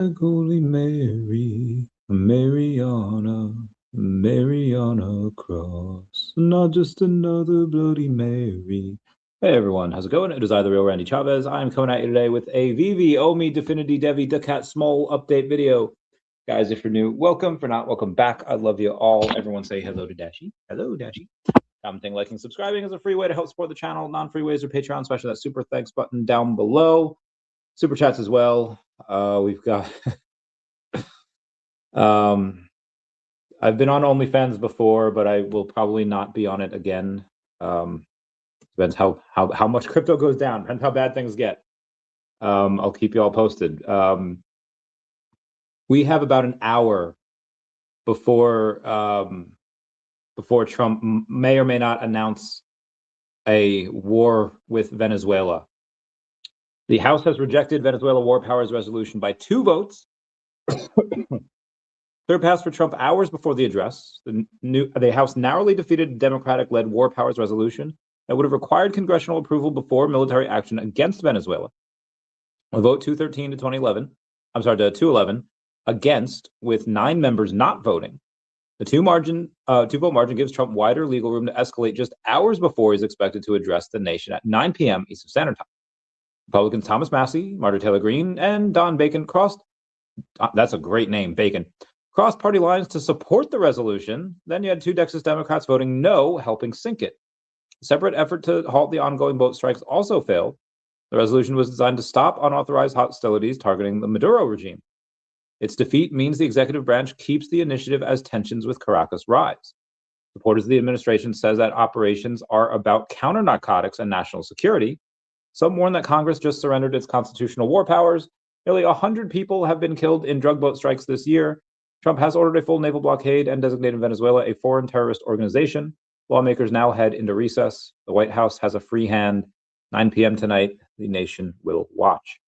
Holy Mary, Mariana Cross, not just another Bloody Mary. Hey everyone, how's it going? It is I, the real Randy Chavez. I'm coming at you today with a VeVe, OMI, Definity, DEVVE, daCat, SMOL update video. Guys, if you're new, welcome. For not, welcome back. I love you all. Everyone say hello to Dashi. Hello, Dashi. Commenting, liking, subscribing is a free way to help support the channel. Non-free ways are Patreon, especially that super thanks button down below. Super chats as well. We've got... I've been on OnlyFans before, but I will probably not be on it again. Depends how much crypto goes down, depends how bad things get. I'll keep you all posted. We have about an hour before Trump may or may not announce a war with Venezuela. The House has rejected Venezuela war powers resolution by 2 votes. Third passed for Trump hours before the address. The House narrowly defeated a Democratic-led war powers resolution that would have required congressional approval before military action against Venezuela. A vote 213 to 211 against, with 9 members not voting. The 2-vote margin gives Trump wider legal room to escalate just hours before he's expected to address the nation at 9 p.m. Eastern Standard Time. Republicans Thomas Massie, Marjorie Taylor Greene, and Don Bacon crossed. That's a great name, Bacon. Crossed party lines to support the resolution. Then you had 2 Texas Democrats voting no, helping sink it. A separate effort to halt the ongoing boat strikes also failed. The resolution was designed to stop unauthorized hostilities targeting the Maduro regime. Its defeat means the executive branch keeps the initiative as tensions with Caracas rise. Supporters of the administration says that operations are about counter-narcotics and national security. Some warn that Congress just surrendered its constitutional war powers. Nearly 100 people have been killed in drug boat strikes this year. Trump has ordered a full naval blockade and designated Venezuela a foreign terrorist organization. Lawmakers now head into recess. The White House has a free hand. 9 p.m. tonight, the nation will watch.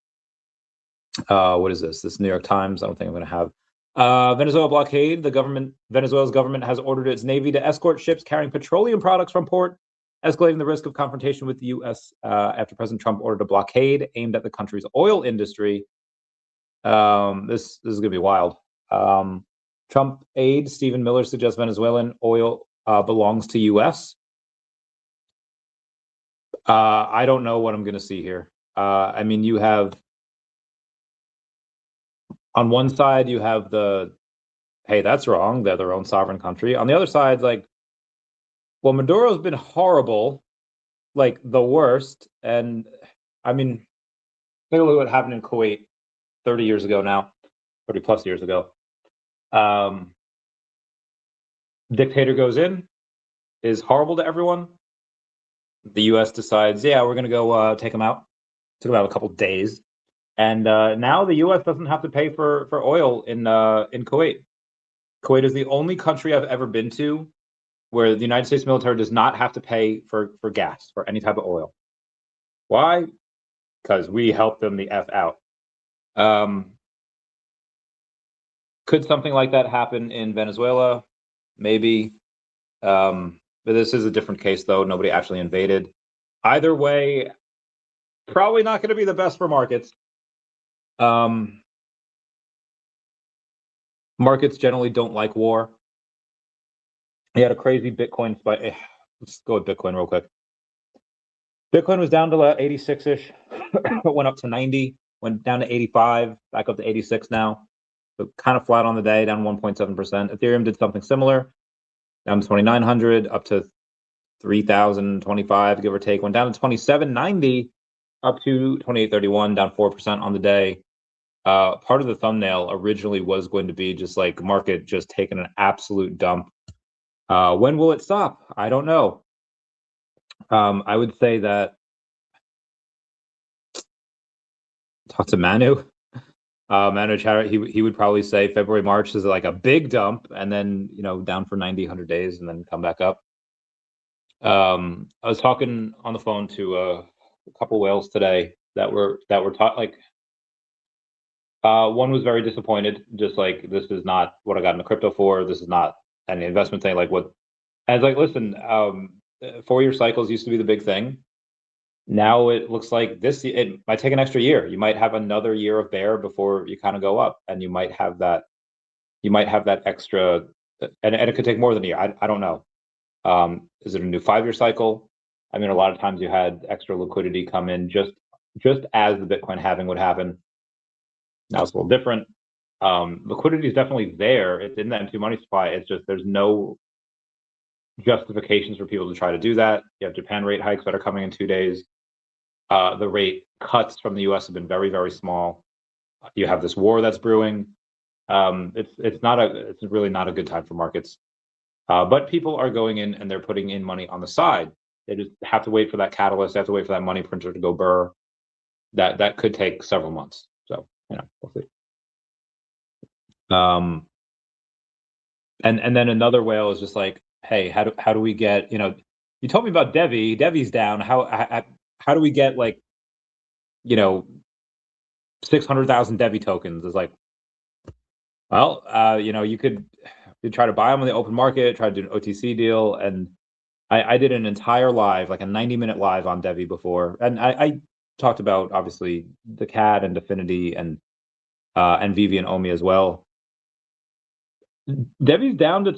What is this? This New York Times? I don't think I'm going to have. Venezuela blockade. Venezuela's government has ordered its Navy to escort ships carrying petroleum products from port, escalating the risk of confrontation with the U.S. After President Trump ordered a blockade aimed at the country's oil industry. This is going to be wild. Trump aide Stephen Miller suggests Venezuelan oil belongs to U.S. I don't know what I'm going to see here. I mean, you have on one side, you have the, hey, that's wrong. They're their own sovereign country. On the other side, like, well, Maduro's been horrible, like the worst. And I mean, clearly what happened in Kuwait 30 years ago now, 30 plus years ago. Dictator goes in, is horrible to everyone. The U.S. decides, yeah, we're going to go take him out. Took about a couple days. And now the U.S. doesn't have to pay for oil in Kuwait. Kuwait is the only country I've ever been to where the United States military does not have to pay for gas, for any type of oil. Why? Because we help them the F out. Could something like that happen in Venezuela? Maybe. But this is a different case, though. Nobody actually invaded. Either way, probably not going to be the best for markets. Markets generally don't like war. You had a crazy Bitcoin spike. Let's go with Bitcoin real quick. Bitcoin was down to 86-ish, but went up to 90, went down to 85, back up to 86 now. So kind of flat on the day, down 1.7%. Ethereum did something similar, down to 2,900, up to 3,025, give or take. Went down to 2,790, up to 2,831, down 4% on the day. Part of the thumbnail originally was going to be just like market just taking an absolute dump. When will it stop? I don't know. I would say that talk to Manu. Manu Chatter, he would probably say February, March is like a big dump, and then down for 90, 100 days, and then come back up. I was talking on the phone to a couple whales today that were taught like. One was very disappointed, just like, this is not what I got into crypto for. This is not any investment thing. Like what? I was like, listen, 4-year cycles used to be the big thing. Now it looks like it might take an extra year. You might have another year of bear before you kind of go up, and you might have that extra, and it could take more than a year. I don't know. Is it a new 5-year cycle? I mean, a lot of times you had extra liquidity come in just as the Bitcoin halving would happen. Now it's a little different. Liquidity is definitely there. It's in that M2 money supply. It's just there's no justifications for people to try to do that. You have Japan rate hikes that are coming in 2 days. The rate cuts from the US have been very, very small. You have this war that's brewing. It's really not a good time for markets. But people are going in and they're putting in money on the side. They just have to wait for that catalyst. They have to wait for that money printer to go burr. That could take several months. So, we'll see. And then another whale is just like, hey, how do we get, you told me about DEVVE. DEVVE's down. How do we get 600,000 DEVVE tokens? Is like, well, you could try to buy them on the open market, try to do an OTC deal. And I did an entire live, like a 90-minute live on DEVVE before. And I talked about, obviously, daCat and DEFINITY and VeVe and OMI as well. DEVVE's down to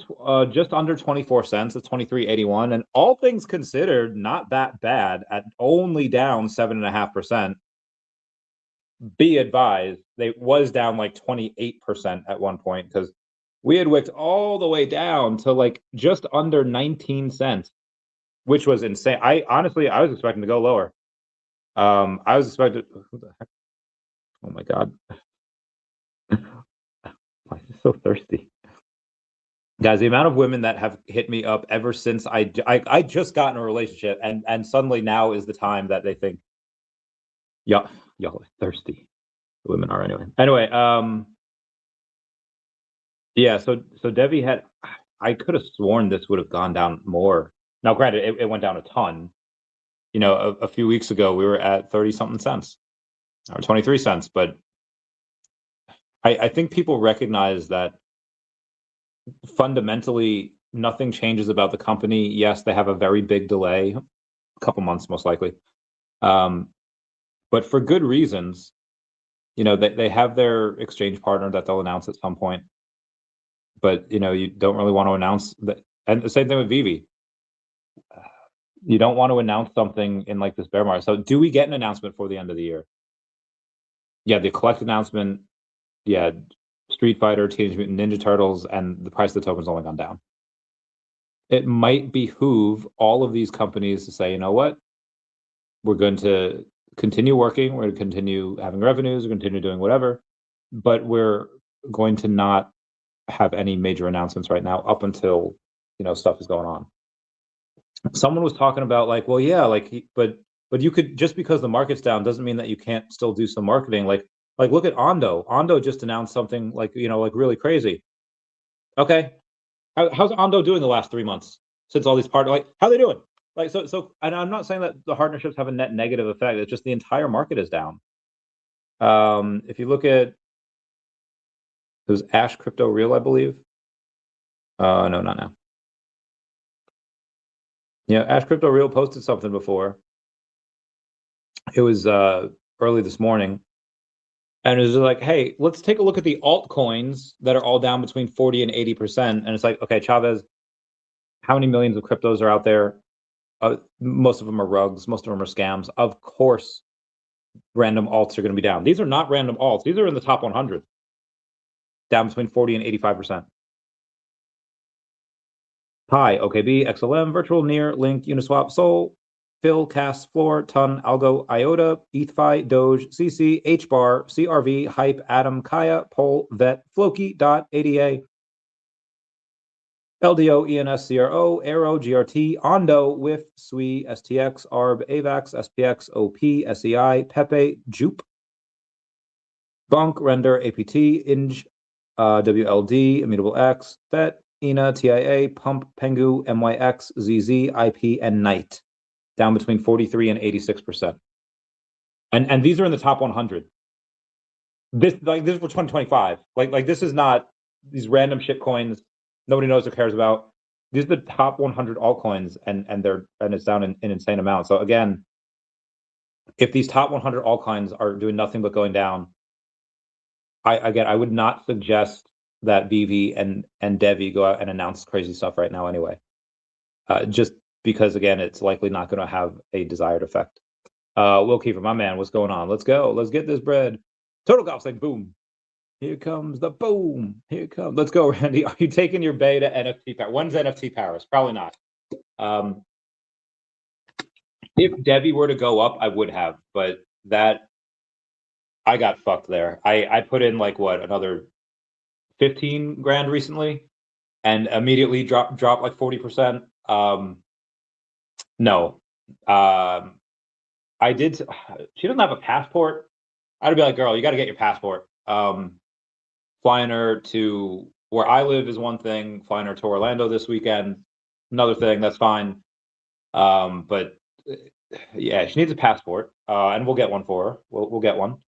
just under 24 cents. It's 23.81, and all things considered, not that bad. At only down 7.5%. Be advised, they was down like 28% at one point because we had wicked all the way down to like just under 19 cents, which was insane. I was expecting to go lower. I was expecting. Who the heck? Oh my god! Why is it so thirsty? Guys, the amount of women that have hit me up ever since I just got in a relationship, and suddenly now is the time that they think, y'all are thirsty. The women are anyway. Anyway, yeah. So DEVVE had. I could have sworn this would have gone down more. Now, granted, it went down a ton. A few weeks ago we were at 30-something cents or 23 cents, but I think people recognize that fundamentally nothing changes about the company. Yes, they have a very big delay, a couple months most likely, but for good reasons. They have their exchange partner that they'll announce at some point, but you don't really want to announce that. And the same thing with VeVe. You don't want to announce something in like this bear market. So do we get an announcement for the end of the year? Yeah, the collect announcement. Yeah, Street Fighter, Teenage Mutant Ninja Turtles, and the price of the token's only gone down. It might behoove all of these companies to say, you know what? We're going to continue working. We're going to continue having revenues. We're going to continue doing whatever. But we're going to not have any major announcements right now up until, stuff is going on. Someone was talking about like, well, yeah, like, but you could, just because the market's down doesn't mean that you can't still do some marketing. Like look at Ondo. Ondo just announced something like really crazy. Okay, how's Ondo doing the last 3 months since all these partners? Like, how are they doing? Like, so, and I'm not saying that the partnerships have a net negative effect. It's just the entire market is down. If you look at, it was Ash Crypto Real, I believe. No, not now. Yeah, Ash Crypto Real posted something before. It was early this morning. And it was like, hey, let's take a look at the altcoins that are all down between 40 and 80%. And it's like, okay, Chavez, how many millions of cryptos are out there? Most of them are rugs. Most of them are scams. Of course, random alts are going to be down. These are not random alts. These are in the top 100. Down between 40 and 85%. Pi, OKB, XLM, Virtual, Near, Link, Uniswap, Sol, Phil, Cas, Floor, Ton, Algo, IOTA, ETHFI, Doge, CC, HBAR, CRV, Hype, Atom, Kaya, Pol, Vet, Floki, Dot, ADA, LDO, ENS, CRO, Aero, GRT, Ondo, WIF, SWI, STX, ARB, AVAX, SPX, OP, SEI, Pepe, Jupe, Bonk, Render, APT, Inge, WLD, Immutable X, FET, ENA, TIA, Pump, Pengu, MYX, ZZ, IP, and Knight, down between 43 and 86%. And these are in the top 100. This is for 2025. Like this is not these random shit coins nobody knows or cares about. These are the top 100 altcoins, and it's down in insane amounts. So again, if these top 100 altcoins are doing nothing but going down, I would not suggest that VeVe and DEVVE go out and announce crazy stuff right now anyway. Just because, again, it's likely not going to have a desired effect. Will Kiefer, my man, what's going on? Let's go. Let's get this bread. Total Golf saying boom. Here comes the boom. Here it comes. Let's go, Randy. Are you taking your Bay to NFT Paris? When's NFT Paris? Probably not. If DEVVE were to go up, I would have, but that I got fucked there. I put in like what, another 15 grand recently, and immediately dropped like 40%. No, I did. She doesn't have a passport. I'd be like, girl, you got to get your passport. Flying her to where I live is one thing. Flying her to Orlando this weekend, another thing. That's fine. But yeah, she needs a passport, and we'll get one for her. We'll get one.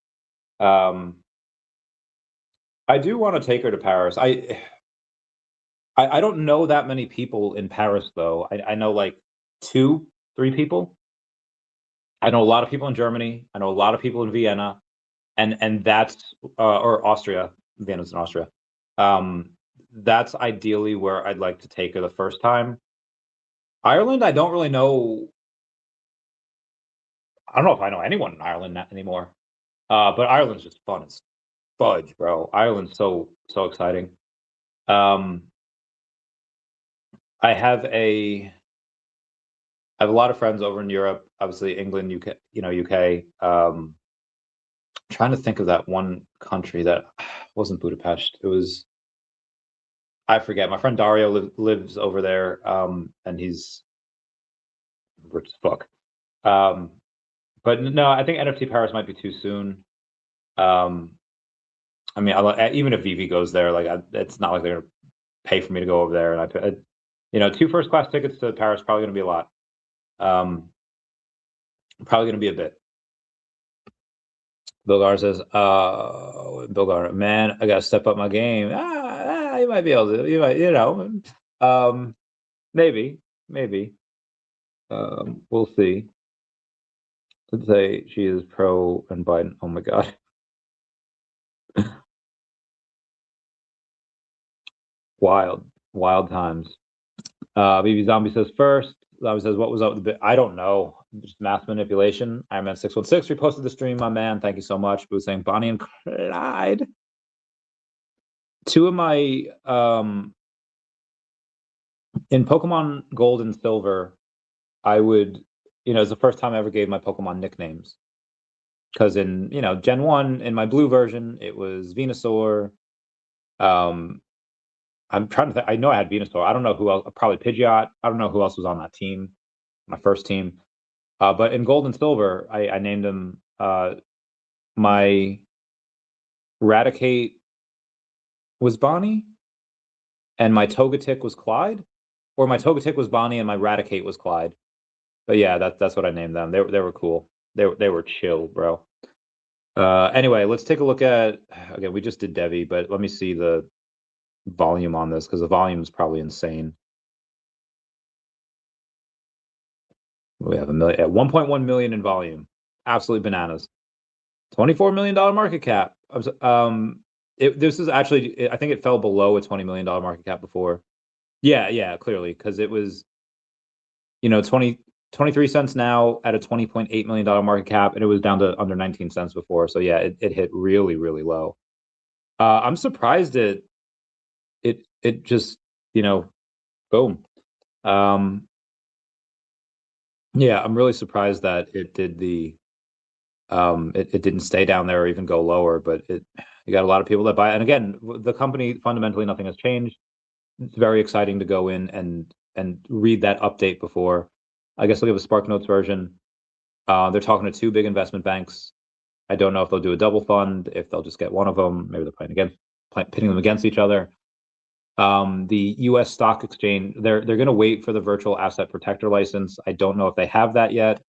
I do want to take her to Paris. I don't know that many people in Paris though. I know like 2, 3 people. I know a lot of people in Germany. I know a lot of people in Vienna, and that's or Austria. Vienna's in Austria. That's ideally where I'd like to take her the first time. Ireland, I don't really know. I don't know if I know anyone in Ireland anymore. But Ireland's just fun as fudge, bro. Ireland's so exciting. I have a lot of friends over in Europe, obviously England, UK, UK. Trying to think of that one country that wasn't Budapest. It was, I forget. My friend Dario lives over there, and he's rich as fuck. But no, I think NFT Paris might be too soon. I mean, even if VeVe goes there, like it's not like they're gonna pay for me to go over there. And 2 first-class tickets to Paris probably gonna be a lot. Probably gonna be a bit. Bilgar says, Bilgar, man, I gotta step up my game. You might be able to, maybe. We'll see. Let's say she is pro and Biden. Oh my God. Wild times. BB Zombie says first. Zombie says, what was up with the bit? I don't know. Just math manipulation. Iron Man 616 reposted the stream, my man. Thank you so much. Boo saying Bonnie and Clyde. 2 of my in Pokemon Gold and Silver, I would, it's the first time I ever gave my Pokemon nicknames. Because in, Gen 1, in my blue version, it was Venusaur. I'm trying to think. I know I had Venusaur. I don't know who else. Probably Pidgeot. I don't know who else was on that team, my first team. But in Gold and Silver, I named them. My Raticate was Bonnie, and my Togetic was Clyde, or my Togetic was Bonnie and my Raticate was Clyde. But yeah, that's what I named them. They were cool. They were chill, bro. Anyway, let's take a look at, again, we just did DEVVE, but let me see the volume on this, because the volume is probably insane. We have 1.1 million in volume. Absolutely bananas. $24 million market cap. This is actually, I think it fell below a $20 million market cap before. Yeah, clearly, because it was, 23 cents now at a $20.8 million market cap, and it was down to under 19 cents before. So yeah, it hit really, really low. I'm surprised it just, boom. Yeah, I'm really surprised that it did it didn't stay down there or even go lower, but you got a lot of people that buy it. And again, the company, fundamentally nothing has changed. It's very exciting to go in and read that update before. I guess they'll give a Spark Notes version. They're talking to 2 big investment banks. I don't know if they'll do a double fund, if they'll just get one of them. Maybe they're pitting them against each other. The U.S. Stock Exchange, they're going to wait for the virtual asset protector license. I don't know if they have that yet.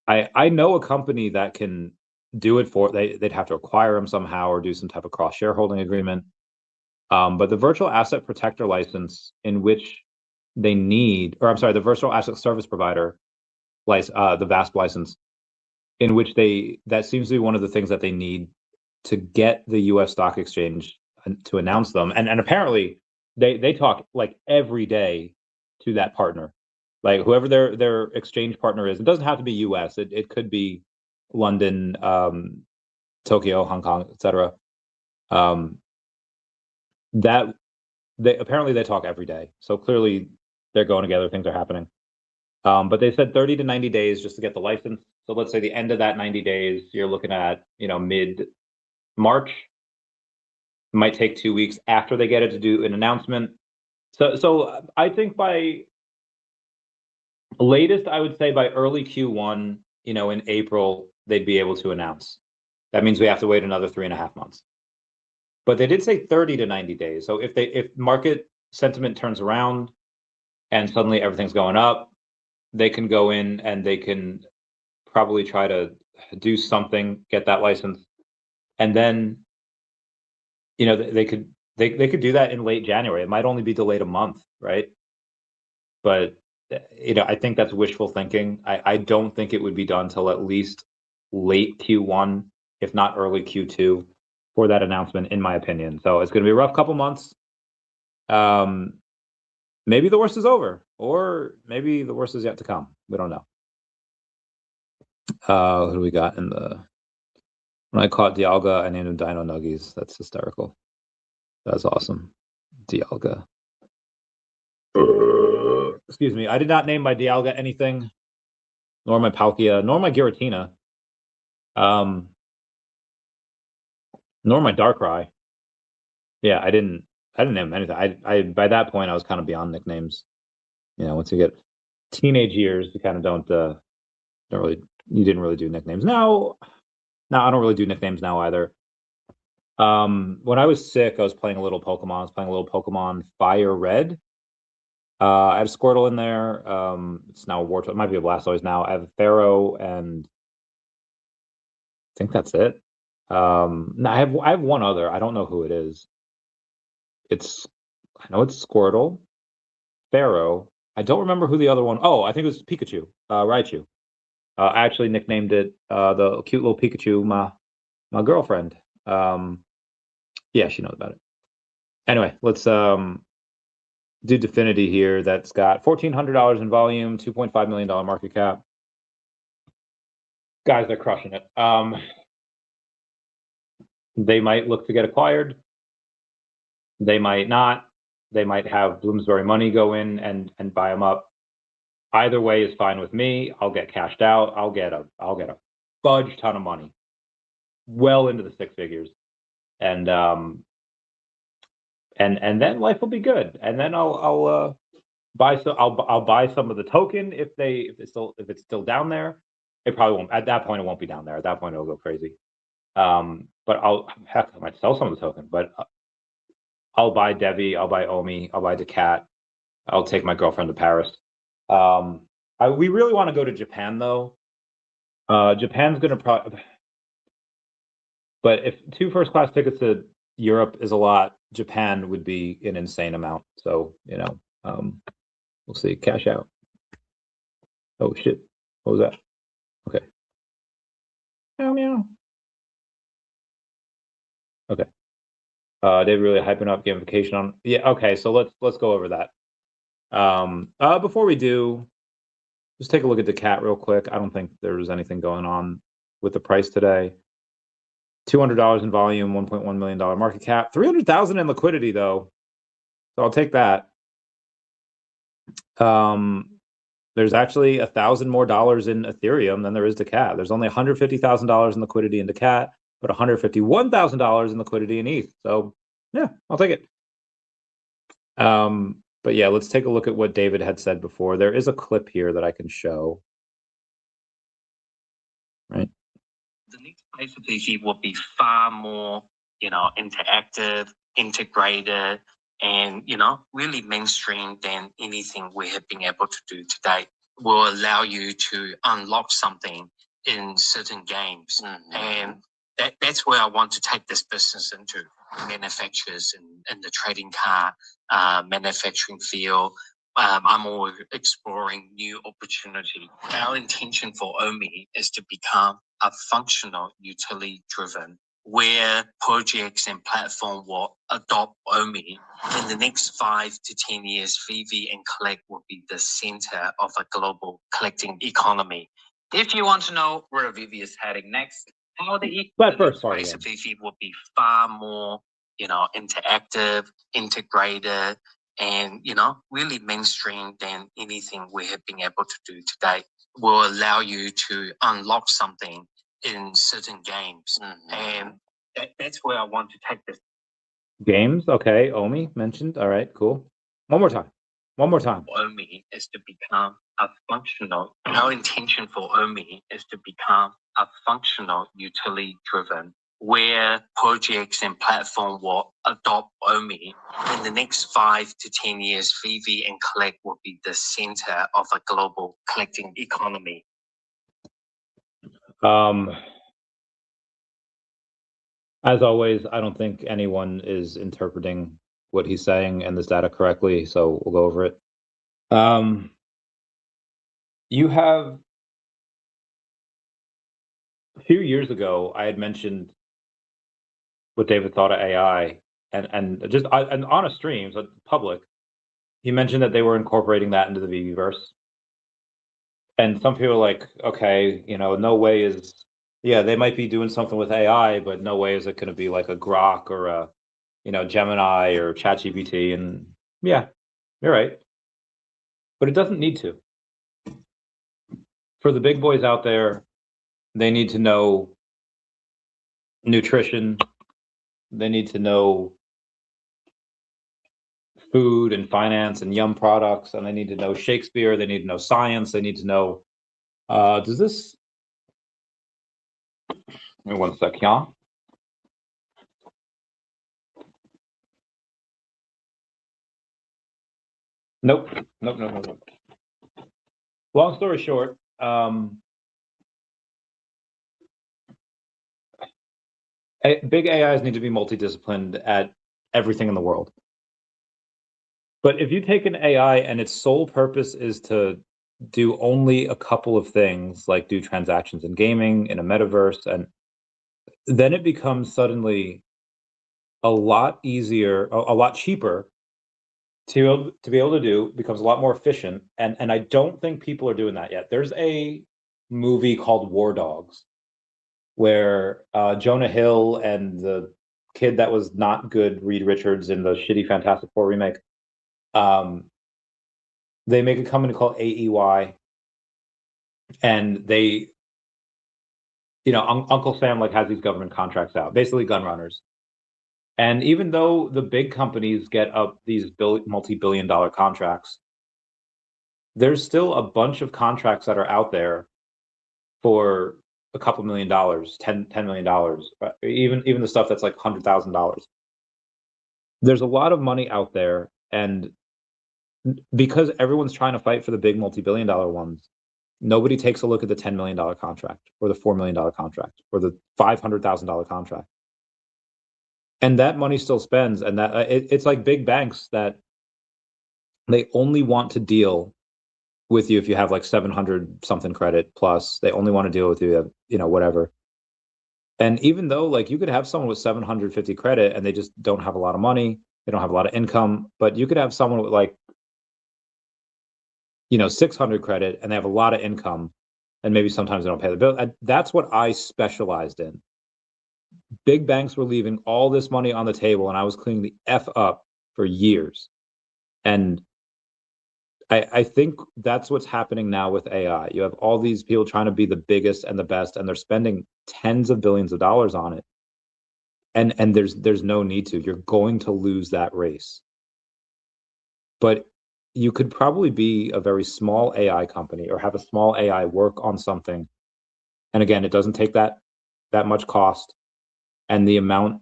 I know a company that can do it they'd have to acquire them somehow or do some type of cross shareholding agreement. But the virtual asset protector license, in which they need, or I'm sorry, the virtual asset service provider license, the VASP license, in which that seems to be one of the things that they need to get the U.S. stock exchange to announce them. And apparently they talk like every day to that partner, like whoever their exchange partner is. It doesn't have to be U.S. It could be London, Tokyo, Hong Kong, etc. That they talk every day. So clearly they're going together. Things are happening. But they said 30 to 90 days just to get the license. So let's say the end of that 90 days, you're looking at, mid-March. It might take 2 weeks after they get it to do an announcement. So I think by latest, I would say by early Q1, in April, they'd be able to announce. That means we have to wait another 3.5 months. But they did say 30 to 90 days. So if market sentiment turns around and suddenly everything's going up, they can go in and they can probably try to do something, get that license, and then they could do that in late January. It might only be delayed a month, right? But I think that's wishful thinking. I don't think it would be done till at least late Q1, if not early Q2, for that announcement, in my opinion. So it's going to be a rough couple months. Maybe the worst is over, or maybe the worst is yet to come. We don't know. Who do we got in the? When I caught Dialga, I named him Dino Nuggies. That's hysterical. That's awesome. Dialga. Excuse me. I did not name my Dialga anything, nor my Palkia, nor my Giratina, nor my Darkrai. Yeah, I didn't name anything. I by that point I was kind of beyond nicknames. Once you get teenage years, you kind of don't really. You didn't really do nicknames. Now I don't really do nicknames now either. When I was sick, I was playing a little Pokemon. I was playing a little Pokemon Fire Red. I have a Squirtle in there. It's now a Wartortle. It might be a Blastoise now. I have a Pharaoh, and I think that's it. No, I have one other. I don't know who it is. I know it's Squirtle, Pharaoh. I don't remember who the other one. Oh, I think it was Pikachu, Raichu. I actually nicknamed it the cute little Pikachu, my girlfriend. Yeah, she knows about it. Anyway, let's do Definity here. That's got $1,400 in volume, $2.5 million market cap. Guys, they're crushing it. They might look to get acquired. They might not. They might have Bloomsbury money go in and buy them up. Either way is fine with me. I'll get cashed out. I'll get a fudge ton of money, well into the six figures, and then life will be good. And then I'll buy some of the token if it's still down there. It probably won't. At that point, it won't be down there. At that point, it'll go crazy. But I might sell some of the token. But I'll buy DEVVE. I'll buy OMI. I'll buy daCat. I'll take my girlfriend to Paris. We really want to go to Japan though. Japan's gonna but if 2 first-class tickets to Europe is a lot, Japan would be an insane amount. So we'll see. Cash out. Oh shit! What was that? Okay. Meow meow. Okay. They're really hyping up gamification on. Yeah. Okay. So let's go over that. Before we do, just take a look at daCat real quick. I don't think there's anything going on with the price today. $200 in volume, $1.1 million market cap, 300,000 in liquidity though. So I'll take that. There's actually $1,000 more in Ethereum than there is daCat. There's only $150,000 in liquidity in daCat, but $151,000 in liquidity in ETH. So yeah, I'll take it. But yeah, let's take a look at what David had said before. There is a clip here that I can show. Right. The next phase of VeVe will be far more, interactive, integrated, and, really mainstream than anything we have been able to do today. Will allow you to unlock something in certain games. And that's where I want to take this business into. Manufacturers in the trading card manufacturing field. I'm always exploring new opportunities. Our intention for OMI is to become are functional, utility-driven, where projects and platforms will adopt OMI. In the next 5 to 10 years, VeVe and Collect will be the center of a global collecting economy. If you want to know where VeVe is heading next, how the space of VeVe will be far more, interactive, integrated, and, really mainstream than anything we have been able to do today. Will allow you to unlock something in certain games. And that's where I want to take this. Games, okay. OMI mentioned. All right, cool. One more time. OMI is to become a functional. Our intention for OMI is to become a functional, utility-driven, where projects and platforms will adopt OMI. In the next 5 to 10 years, VeVe and Collect will be the center of a global collecting economy. As always, I don't think anyone is interpreting what he's saying and this data correctly, so we'll go over it. You have, a few years ago, I had mentioned what David thought of AI, and just and on a stream, so public, he mentioned that they were incorporating that into the VeVeverse. And some people are like, okay, no way is, yeah, they might be doing something with AI, but no way is it going to be like a Grok or a, Gemini or ChatGPT. And yeah, you're right. But it doesn't need to. For the big boys out there, they need to know nutrition. They need to know food and finance and yum products, and they need to know Shakespeare. They need to know science. They need to know, does this, give me one sec, yeah? Nope. Long story short, big AIs need to be multidisciplined at everything in the world. But if you take an AI and its sole purpose is to do only a couple of things, like do transactions in gaming, in a metaverse, and then it becomes suddenly a lot easier, a lot cheaper to be able to do, becomes a lot more efficient. And I don't think people are doing that yet. There's a movie called War Dogs, where Jonah Hill and the kid that was not good, Reed Richards, in the shitty Fantastic Four remake, they make a company called AEY, and they, Uncle Sam has these government contracts out, basically gun runners. And even though the big companies get up these multi-billion-dollar contracts, there's still a bunch of contracts that are out there for a couple $1 million, $10 million, even the stuff that's like $100,000. There's a lot of money out there, and because everyone's trying to fight for the big multi-billion-dollar ones, nobody takes a look at the $10 million contract or the $4 million contract or the $500,000 contract. And that money still spends, and that it's like big banks that they only want to deal with you if you have like 700 something credit plus. They only want to deal with you, whatever. And even though you could have someone with 750 credit and they just don't have a lot of money, they don't have a lot of income, but you could have someone with 600 credit and they have a lot of income, and maybe sometimes they don't pay the bill. That's what I specialized in. Big banks were leaving all this money on the table, and I was cleaning the F up for years. And I think that's what's happening now with AI. You have all these people trying to be the biggest and the best, and they're spending tens of billions of dollars on it. And there's no need to. You're going to lose that race. But you could probably be a very small AI company or have a small AI work on something. And again, it doesn't take that much cost. And the amount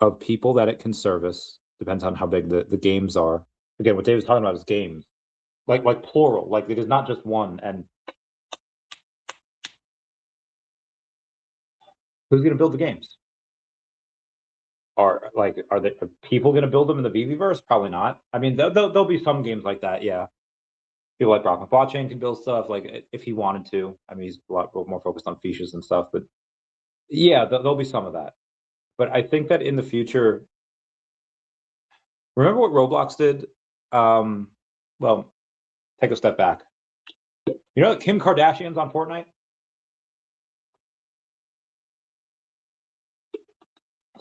of people that it can service depends on how big the games are. Again, what David's talking about is games, like plural, it is not just one. And who's going to build the games? Are people going to build them in the VeVeverse? Probably not. I mean, there'll be some games like that, yeah. People like Rock Blockchain can build stuff like if he wanted to. I mean, he's a lot more focused on features and stuff, but yeah, there'll be some of that. But I think that in the future, remember what Roblox did? Well, take a step back. You know that Kim Kardashian's on Fortnite?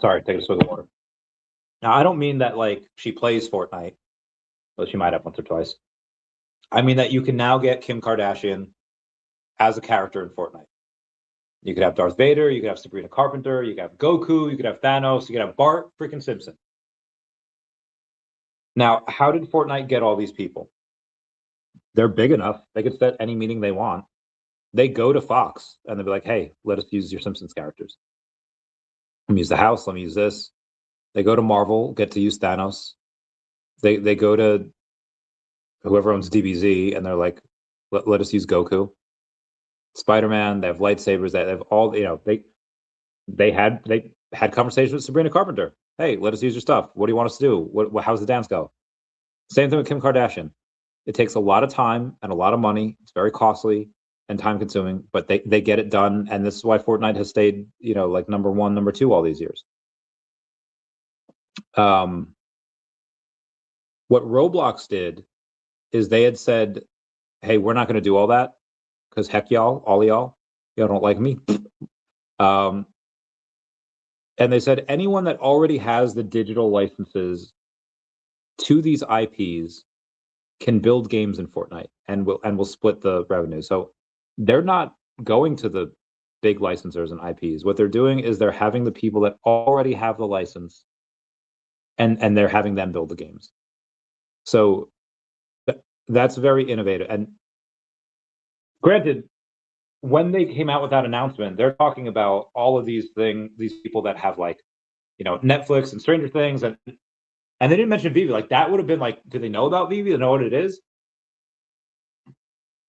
Sorry, take a swig of water. Now, I don't mean that like she plays Fortnite, though she might have once or twice. I mean that you can now get Kim Kardashian as a character in Fortnite. You could have Darth Vader, you could have Sabrina Carpenter, you could have Goku, you could have Thanos, you could have Bart freaking Simpson. Now, how did Fortnite get all these people? They're big enough. They could set any meeting they want. They go to Fox and they'll be like, hey, let us use your Simpsons characters. Let me use the house. Let me use this. They go to Marvel, get to use Thanos. They go to whoever owns DBZ and they're like, let us use Goku. Spider-Man, they have lightsabers, they have all, you know, they had conversations with Sabrina Carpenter. Hey, let us use your stuff. What do you want us to do? How's the dance go? Same thing with Kim Kardashian. It takes a lot of time and a lot of money. It's very costly and time consuming, but they get it done. And this is why Fortnite has stayed, you know, like number one, number two all these years. What Roblox did is they had said, hey, we're not going to do all that because heck all y'all don't like me. And they said anyone that already has the digital licenses to these IPs can build games in Fortnite and will split the revenue. So they're not going to the big licensors and IPs. What they're doing is they're having the people that already have the license and they're having them build the games. So that's very innovative. And granted, when they came out with that announcement, they're talking about all of these people that have like, you know, Netflix and Stranger Things, and they didn't mention VeVe. Like that would have been like, do they know about VeVe? They know what it is?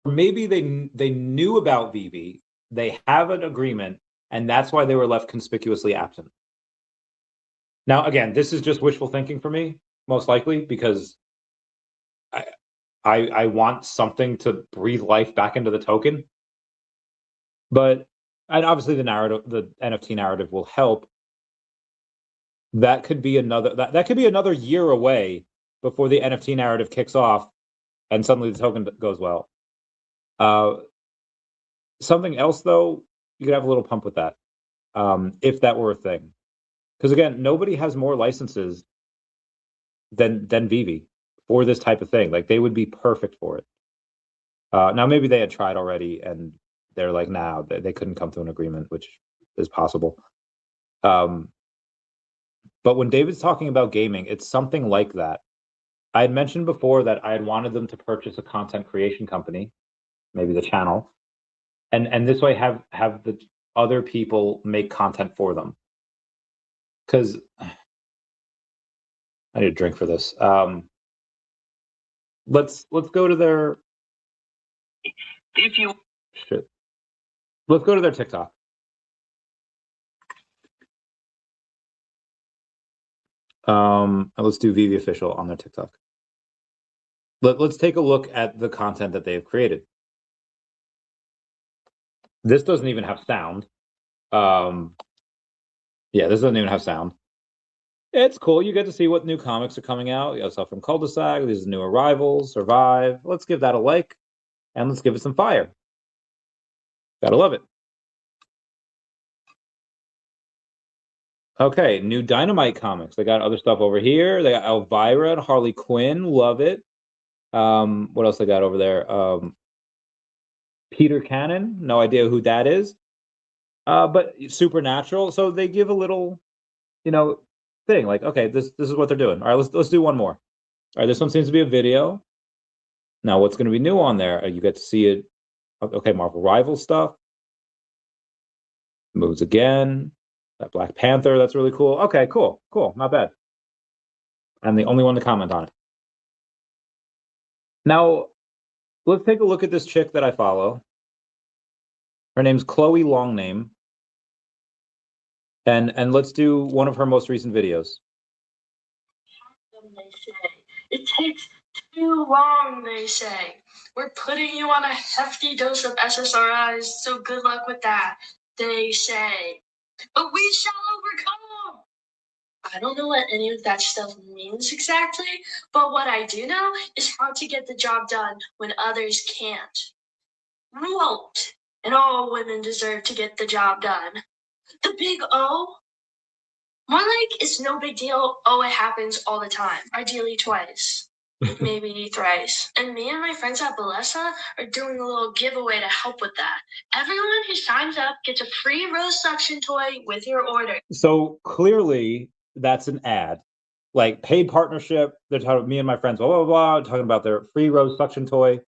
Or maybe they knew about VeVe. They have an agreement, and that's why they were left conspicuously absent. Now, again, this is just wishful thinking for me, most likely, because I want something to breathe life back into the token. But and obviously the NFT narrative will help. That could be another year away before the NFT narrative kicks off and suddenly the token goes well. Something else though, you could have a little pump with that, if that were a thing. Because again, nobody has more licenses than VeVe for this type of thing. Like they would be perfect for it. Now maybe they had tried already and they're like, nah, they couldn't come to an agreement, which is possible. But when David's talking about gaming, it's something like that. I had mentioned before that I had wanted them to purchase a content creation company, maybe the channel, and this way have the other people make content for them. Because I need a drink for this. Let's go to their. Let's go to their TikTok. And let's do VeVe official on their TikTok. Let's take a look at the content that they've created. This doesn't even have sound. Yeah, this doesn't even have sound. It's cool. You get to see what new comics are coming out. You have stuff from Cul-de-sac. These new arrivals, Survive. Let's give that a like, and let's give it some fire. Gotta love it. Okay, new Dynamite comics. They got other stuff over here. They got Elvira and Harley Quinn. Love it. What else they got over there? Peter Cannon. No idea who that is. But Supernatural. So they give a little, you know, thing like, okay, this is what they're doing. All right, let's do one more. All right, this one seems to be a video. Now, what's going to be new on there? You get to see it. Okay, Marvel Rivals stuff. Moves again. That Black Panther, that's really cool. Okay, cool, not bad. I'm the only one to comment on it. Now, let's take a look at this chick that I follow. Her name's Chloe Longname. And let's do one of her most recent videos. It takes Too long, they say. We're putting you on a hefty dose of SSRIs, so good luck with that, they say. But we shall overcome! I don't know what any of that stuff means exactly, but what I do know is how to get the job done when others can't. Won't. And all women deserve to get the job done. The big O? More like it's no big deal. Oh, it happens all the time. Ideally twice. Maybe thrice. And me and my friends at Balesa are doing a little giveaway to help with that. Everyone who signs up gets a free rose suction toy with your order. So clearly that's an ad, like paid partnership. They're talking about me and my friends, blah, blah, blah, talking about their free rose suction toy.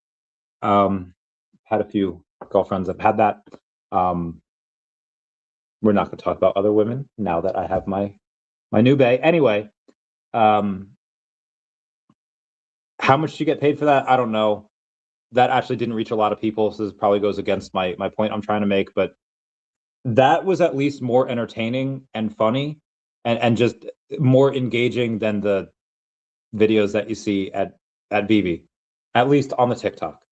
Had a few girlfriends that had that. We're not going to talk about other women now that I have my new bae. Anyway, how much you get paid for that? I don't know. That actually didn't reach a lot of people, so this probably goes against my point I'm trying to make. But that was at least more entertaining and funny, and just more engaging than the videos that you see at VeVe, at least on the TikTok.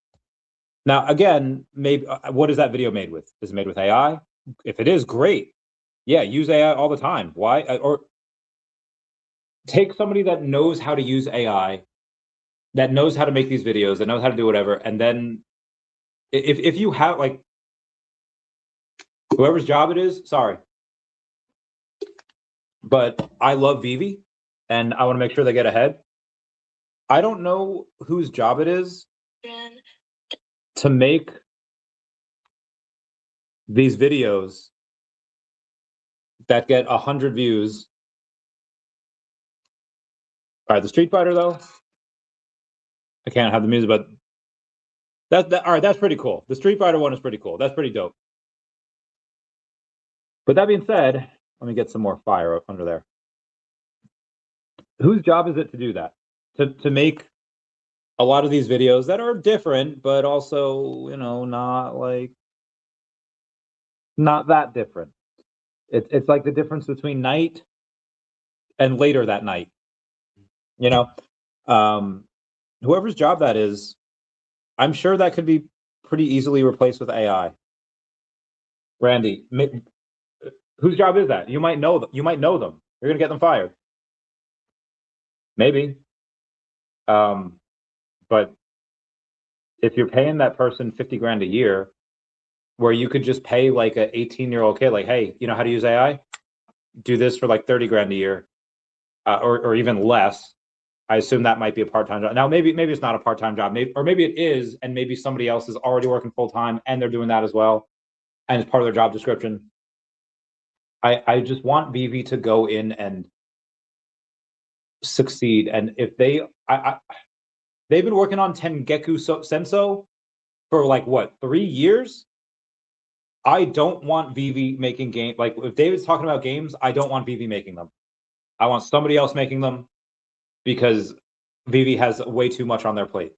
Now, again, maybe what is that video made with? Is it made with AI? If it is, great. Yeah, use AI all the time. Why? Or take somebody that knows how to use AI, that knows how to make these videos, that knows how to do whatever, and then if you have, like, whoever's job it is, sorry. But I love VeVe, and I want to make sure they get ahead. I don't know whose job it is to make these videos that get 100 views. All right, the Street Fighter, though, I can't have the music, but all right, that's pretty cool. The Street Fighter one is pretty cool. That's pretty dope. But that being said, let me get some more fire up under there. Whose job is it to do that? To make a lot of these videos that are different, but also, not that different. It's like the difference between night and later that night. Whoever's job that is, I'm sure that could be pretty easily replaced with AI. Randy, whose job is that? You might know them. You're gonna get them fired. Maybe. But if you're paying that person 50 grand a year, where you could just pay like an 18-year-old kid, like, hey, you know how to use AI? Do this for like 30 grand a year, or even less. I assume that might be a part-time job. Now, maybe it's not a part-time job, or maybe it is, and maybe somebody else is already working full-time and they're doing that as well, and it's part of their job description. I just want VeVe to go in and succeed. And if they've been working on Tengeku Senso for like what, 3 years? I don't want VeVe making game. Like, if David's talking about games, I don't want VeVe making them. I want somebody else making them, because VeVe has way too much on their plate.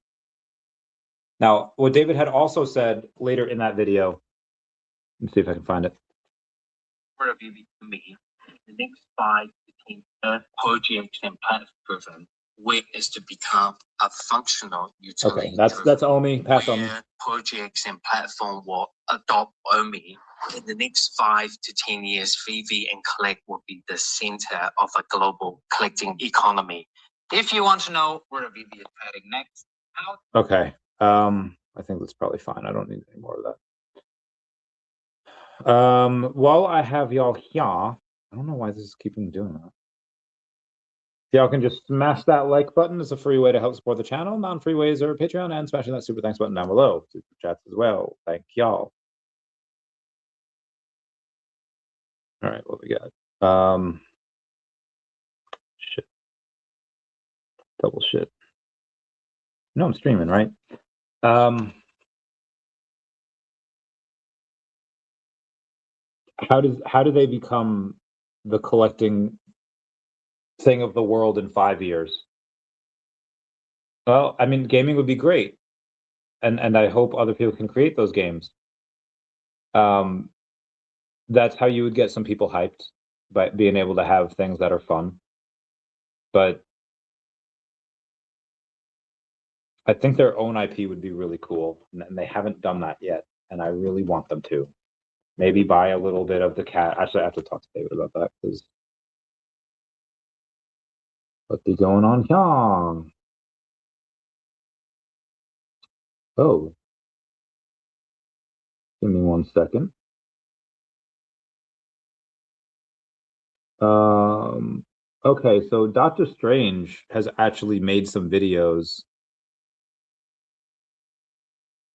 Now, what David had also said later in that video, let's see if I can find it. For VeVe, to me, the next 5 to 10 years, projects and platform, where is to become a functional utility. Okay, that's OMI. Pass OMI. Projects and platform will adopt OMI. In the next 5 to 10 years, VeVe and Collect will be the center of a global collecting economy. If you want to know where VeVe is heading next, okay. I think that's probably fine. I don't need any more of that. While I have y'all here, I don't know why this is keeping doing that. Y'all can just smash that like button. It's a free way to help support the channel. Non-free ways are Patreon and smashing that super thanks button down below. Super chats as well. Thank y'all. All right, what we got? Shit. Double shit. No, I'm streaming, right? How do they become the collecting thing of the world in 5 years? Well, I mean, gaming would be great, and I hope other people can create those games. That's how you would get some people hyped, by being able to have things that are fun. But I think their own IP would be really cool, and they haven't done that yet, and I really want them to. Maybe buy a little bit of daCat. Actually, I have to talk to David about that because what's going on here? Oh, give me 1 second. Okay, so Doctor Strange has actually made some videos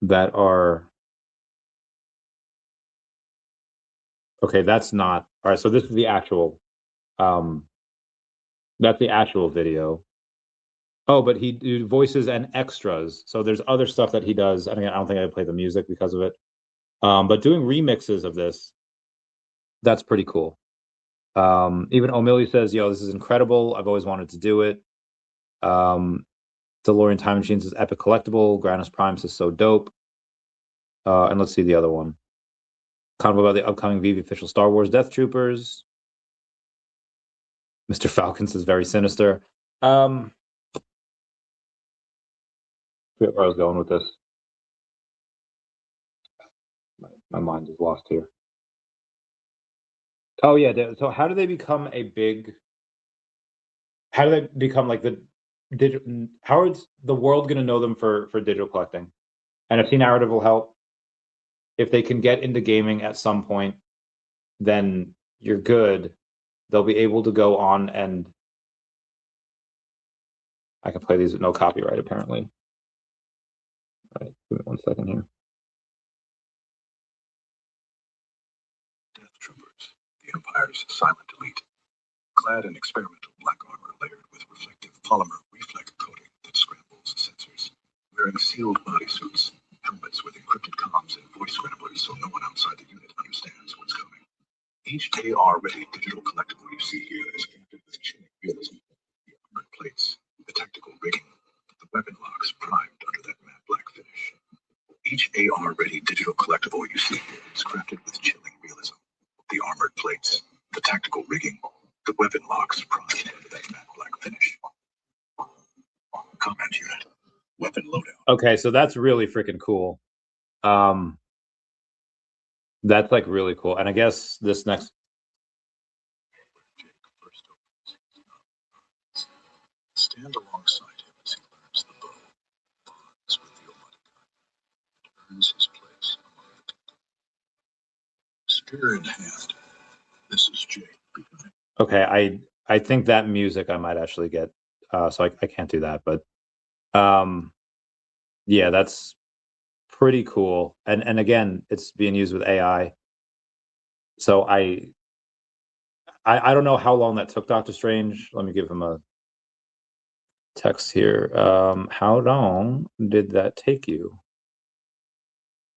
that are okay. That's not all right. So this is the actual. That's the actual video. Oh, but he do voices and extras. So there's other stuff that he does. I mean, I don't think I play the music because of it. But doing remixes of this, that's pretty cool. Even O'Malley says, "Yo, this is incredible. I've always wanted to do it." DeLorean Time Machines is epic collectible. Granus Primes is so dope. And let's see the other one. Convo about the upcoming VeVe official Star Wars Death Troopers. Mr. Falcons is very sinister. I forget where I was going with this. My mind is lost here. Oh yeah. So how do they become a big? How do they become like the digital? How is the world going to know them for digital collecting? NFT narrative will help. If they can get into gaming at some point, then you're good. They'll be able to go on and I can play these with no copyright, apparently. All right, give me 1 second here. Death Troopers, the Empire's silent elite, clad in experimental black armor layered with reflective polymer reflex coating that scrambles sensors, wearing sealed bodysuits, helmets with encrypted comms and voice scramblers so no one outside the unit understands what's coming. Each AR-ready digital collectible you see here is crafted with chilling realism. The armored plates, the tactical rigging, the weapon locks primed under that matte black finish. Each AR-ready digital collectible you see here is crafted with chilling realism. The armored plates, the tactical rigging, the weapon locks primed under that matte black finish. Comment unit. Weapon loadout. Okay, so that's really freaking cool. That's like really cool. And I guess this next Stand alongside him as he learns the bow, bonds with the OMI, and earns his place among the people. Spear in hand, this is Jay. okay, I think that music I might actually get. So I can't do that, but yeah, that's pretty cool. And again, it's being used with AI. So I don't know how long that took Doctor Strange. Let me give him a text here. How long did that take you?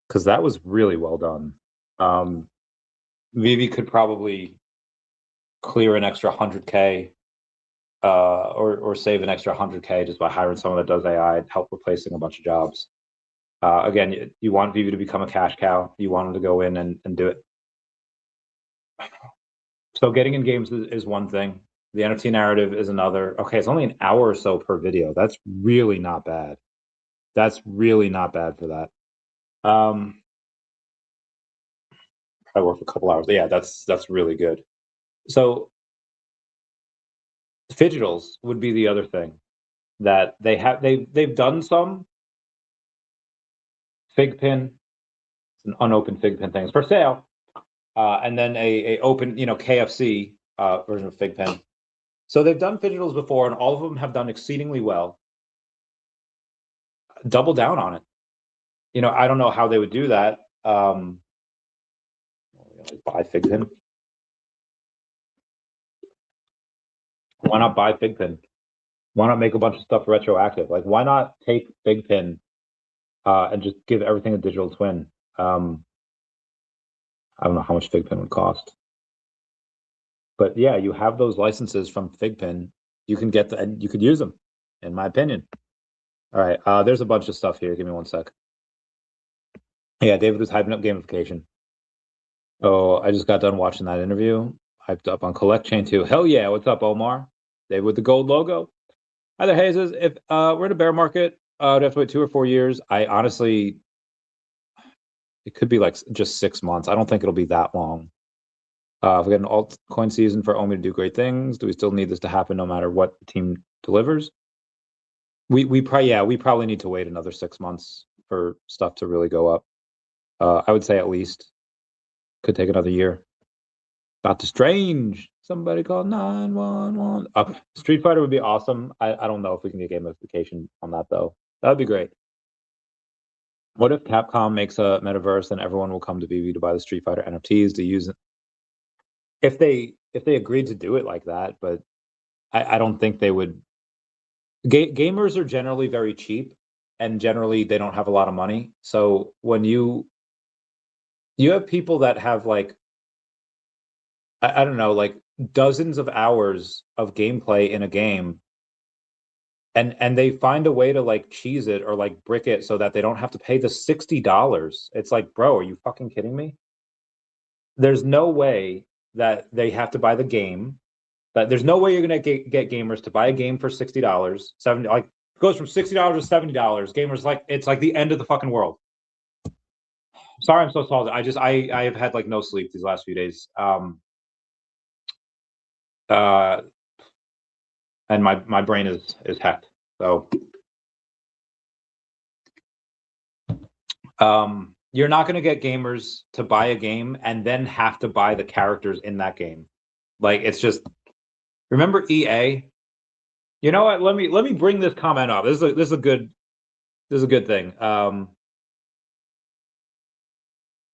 Because that was really well done. VeVe could probably clear an extra 100K or save an extra 100K just by hiring someone that does AI and help replacing a bunch of jobs. Again, you want VeVe to become a cash cow. You want them to go in and do it. So getting in games is one thing. The NFT narrative is another. Okay, it's only an hour or so per video. That's really not bad. That's really not bad for that. Probably work for a couple hours. Yeah, that's really good. So Fidgetals would be the other thing that they've done some fig pin, an unopened fig pin things for sale, and then a open KFC version of fig pin. So they've done Fidgetals before, and all of them have done exceedingly well. Double down on it. I don't know how they would do that. Buy fig pin. Why not buy fig pin? Why not make a bunch of stuff retroactive? Like, why not take fig pin and just give everything a digital twin? I don't know how much fig pin would cost. But yeah, you have those licenses from Figpin. You can get and you could use them, in my opinion. All right, there's a bunch of stuff here. Give me 1 sec. Yeah, David was hyping up gamification. Oh, I just got done watching that interview. Hyped up on Collect Chain too. Hell yeah! What's up, Omar? David with the gold logo. Hi there, Hayes. If we're in a bear market, I'd have to wait 2 or 4 years. I honestly, it could be like just 6 months. I don't think it'll be that long. If we get an altcoin season for OMI to do great things, do we still need this to happen no matter what the team delivers? We probably need to wait another 6 months for stuff to really go up. I would say at least. Could take another year. Doctor Strange. Somebody call 911. Street Fighter would be awesome. I don't know if we can get gamification on that though. That would be great. What if Capcom makes a metaverse and everyone will come to VeVe to buy the Street Fighter NFTs to use it? If they agreed to do it like that, but I don't think they would. Gamers are generally very cheap, and generally they don't have a lot of money. So when you have people that have like, I don't know, like dozens of hours of gameplay in a game, and they find a way to like cheese it or like brick it so that they don't have to pay the $60. It's like, bro, are you fucking kidding me? There's no way that they have to buy the game. That there's no way you're gonna get gamers to buy a game for $60, $70. Like it goes from $60 to $70. Gamers like it's like the end of the fucking world. Sorry, I'm so salty. I have had like no sleep these last few days. And my brain is hacked. So you're not gonna get gamers to buy a game and then have to buy the characters in that game. Like it's just, remember EA? You know what? Let me bring this comment up. This is a good thing.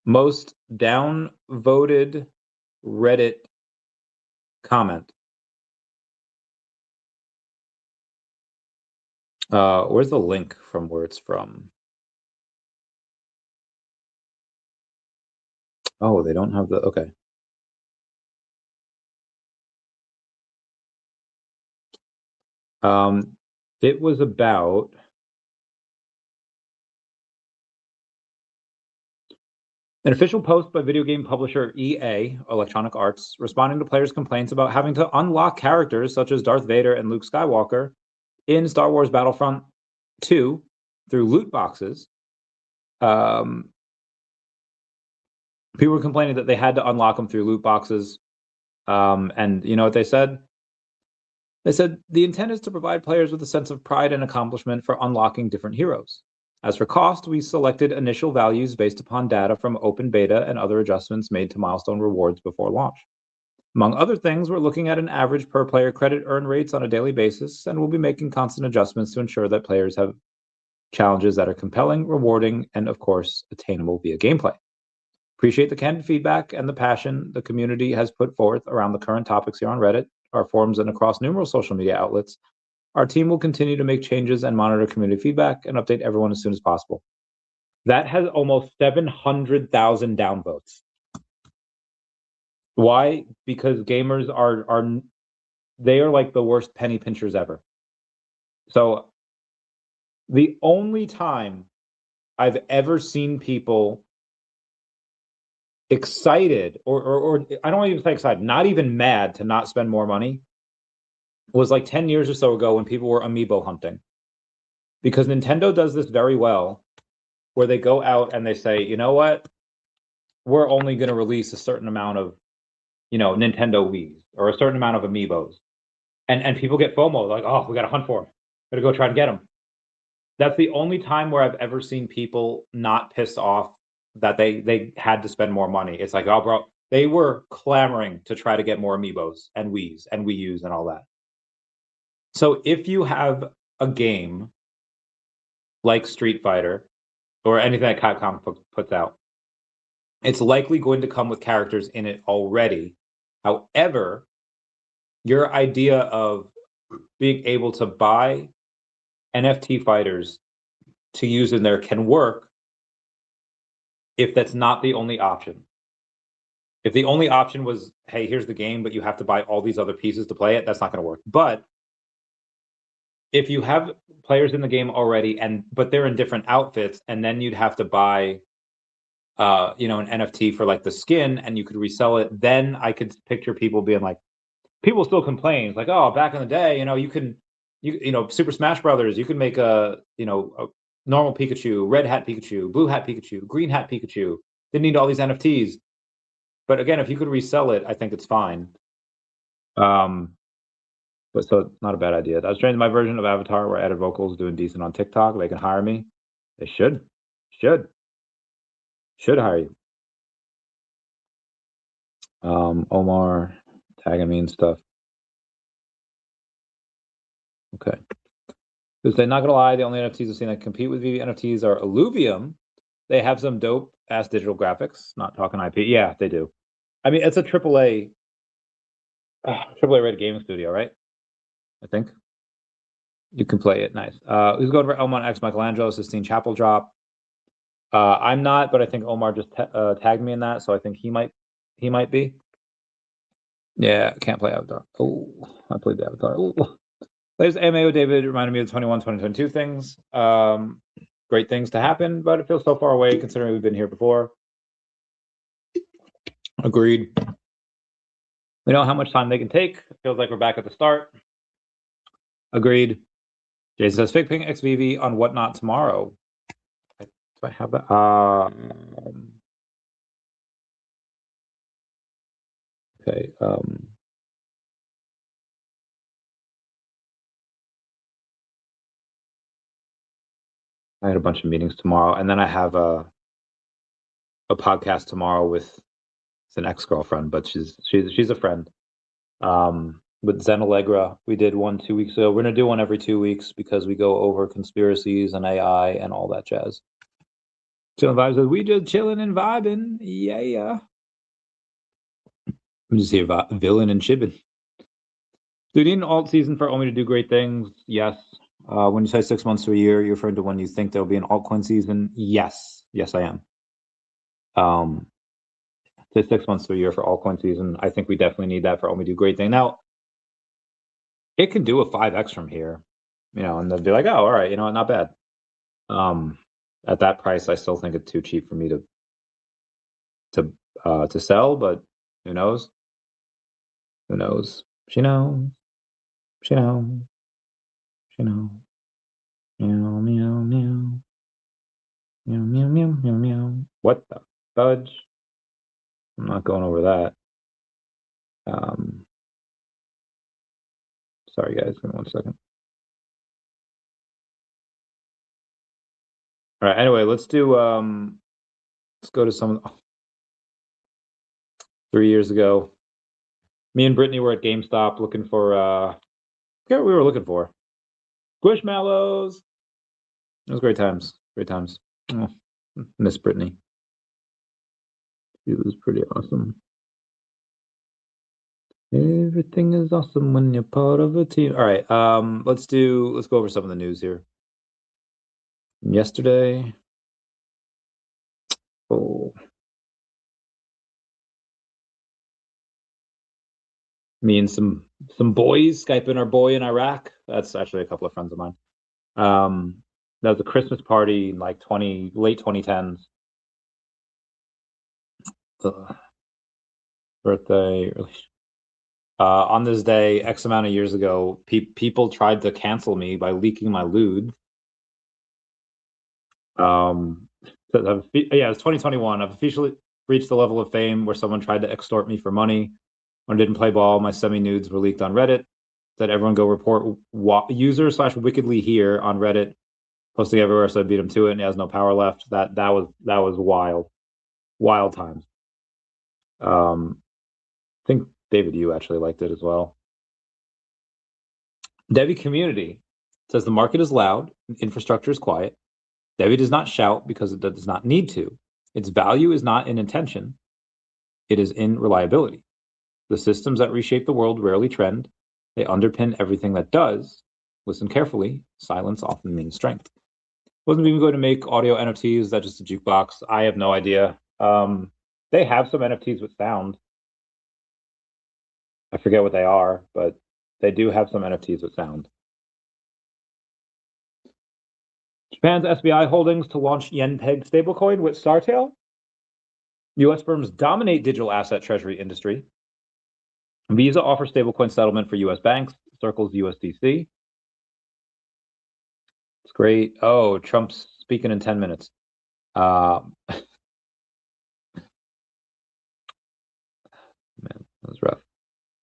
Most downvoted Reddit comment. Where's the link from where it's from? Oh, they don't have the, okay. It was about an official post by video game publisher EA, Electronic Arts, responding to players' complaints about having to unlock characters such as Darth Vader and Luke Skywalker in Star Wars Battlefront 2 through loot boxes. People were complaining that they had to unlock them through loot boxes. And you know what they said? They said, the intent is to provide players with a sense of pride and accomplishment for unlocking different heroes. As for cost, we selected initial values based upon data from open beta and other adjustments made to milestone rewards before launch. Among other things, we're looking at an average per player credit earn rates on a daily basis, and we'll be making constant adjustments to ensure that players have challenges that are compelling, rewarding, and of course, attainable via gameplay. Appreciate the candid feedback and the passion the community has put forth around the current topics here on Reddit, our forums, and across numerous social media outlets. Our team will continue to make changes and monitor community feedback and update everyone as soon as possible. That has almost 700,000 downvotes. Why? Because gamers are like the worst penny pinchers ever. So the only time I've ever seen people excited, or I don't even say excited, not even mad to not spend more money, was like 10 years or so ago when people were amiibo hunting. Because Nintendo does this very well, where they go out and they say, you know what, we're only going to release a certain amount of, Nintendo Wii's or a certain amount of amiibos. And people get FOMO, like, oh, we got to hunt for them. Got to go try and get them. That's the only time where I've ever seen people not pissed off that they had to spend more money. It's like, oh, bro, they were clamoring to try to get more amiibos and Wii's and Wii U's and all that. So if you have a game like Street Fighter or anything that Capcom puts out, it's likely going to come with characters in it already. However, your idea of being able to buy NFT fighters to use in there can work if that's not the only option. If the only option was, hey, here's the game, but you have to buy all these other pieces to play it, that's not going to work. But if you have players in the game already, but they're in different outfits, and then you'd have to buy, an NFT for like the skin, and you could resell it, then I could picture people being like, people still complain, like, oh, back in the day, you Super Smash Brothers, you can make a normal Pikachu, red hat Pikachu, blue hat Pikachu, green hat Pikachu. Didn't need all these NFTs. But again, if you could resell it, I think it's fine. But so it's not a bad idea. I was training my version of Avatar where added vocals doing decent on TikTok. They can hire me. They should hire you. Omar tagging me and stuff. Okay. They're not gonna lie, the only NFTs I've seen that compete with VeVe NFTs are Illuvium. They have some dope ass digital graphics. Not talking IP. Yeah, they do. I mean, it's a AAA rated gaming studio, right? I think you can play it. Nice. Who's going for Elmont X Michelangelo Sistine Chapel drop? I'm not, but I think Omar just tagged me in that, so I think he might be. Yeah, can't play Avatar. Oh, I played the Avatar. Oh. There's MAO David reminded me of the 2022 things. Great things to happen, but it feels so far away considering we've been here before. Agreed. We know how much time they can take. It feels like we're back at the start. Agreed. Jason says, fake ping XVV on Whatnot tomorrow. Do I have that? Okay. I had a bunch of meetings tomorrow, and then I have a podcast tomorrow with an ex-girlfriend, but she's a friend. With Zen Allegra, we did one 2 weeks ago. We're gonna do one every 2 weeks because we go over conspiracies and AI and all that jazz. Chilling vibes says, we just chilling and vibing. Yeah. I'm just here villain and chibbing. Do you need an alt season for OMI to do great things? Yes. When you say 6 months to a year, you're referring to when you think there'll be an altcoin season? Yes, I am. Say 6 months to a year for altcoin season. I think we definitely need that for OMI to do great thing. Now, it can do a 5x from here, and they'll be like, oh, all right, not bad. At that price, I still think it's too cheap for me to sell, but who knows? Who knows? She knows. Meow, meow, meow. Meow. What the fudge? I'm not going over that. Sorry, guys. Give me 1 second. All right. Anyway, let's go to some. 3 years ago, me and Brittany were at GameStop looking for. I forget what we were looking for. Squishmallows. It was great times. Oh, miss Brittany. She was pretty awesome. Everything is awesome when you're part of a team. All right, let's go over some of the news here. Yesterday, me and some boys Skyping our boy in Iraq. That's actually a couple of friends of mine. That was a Christmas party in like late 2010s. Birthday. On this day, X amount of years ago, people tried to cancel me by leaking my lewd. It's 2021. I've officially reached the level of fame where someone tried to extort me for money. When I didn't play ball, my semi-nudes were leaked on Reddit. Said everyone go report user/wickedly here on Reddit. Posting everywhere, so I beat him to it, and he has no power left. That was wild times. I think David, you actually liked it as well. DEVVE community says the market is loud, infrastructure is quiet. DEVVE does not shout because it does not need to. Its value is not in intention; it is in reliability. The systems that reshape the world rarely trend. They underpin everything that does. Listen carefully. Silence often means strength. Wasn't even going to make audio NFTs. Is that just a jukebox? I have no idea. They have some NFTs with sound. I forget what they are, but they do have some NFTs with sound. Japan's SBI Holdings to launch yen-pegged stablecoin with Startail. U.S. firms dominate digital asset treasury industry. Visa offers stablecoin settlement for U.S. banks, circles USDC. It's great. Oh, Trump's speaking in 10 minutes. Man, that was rough.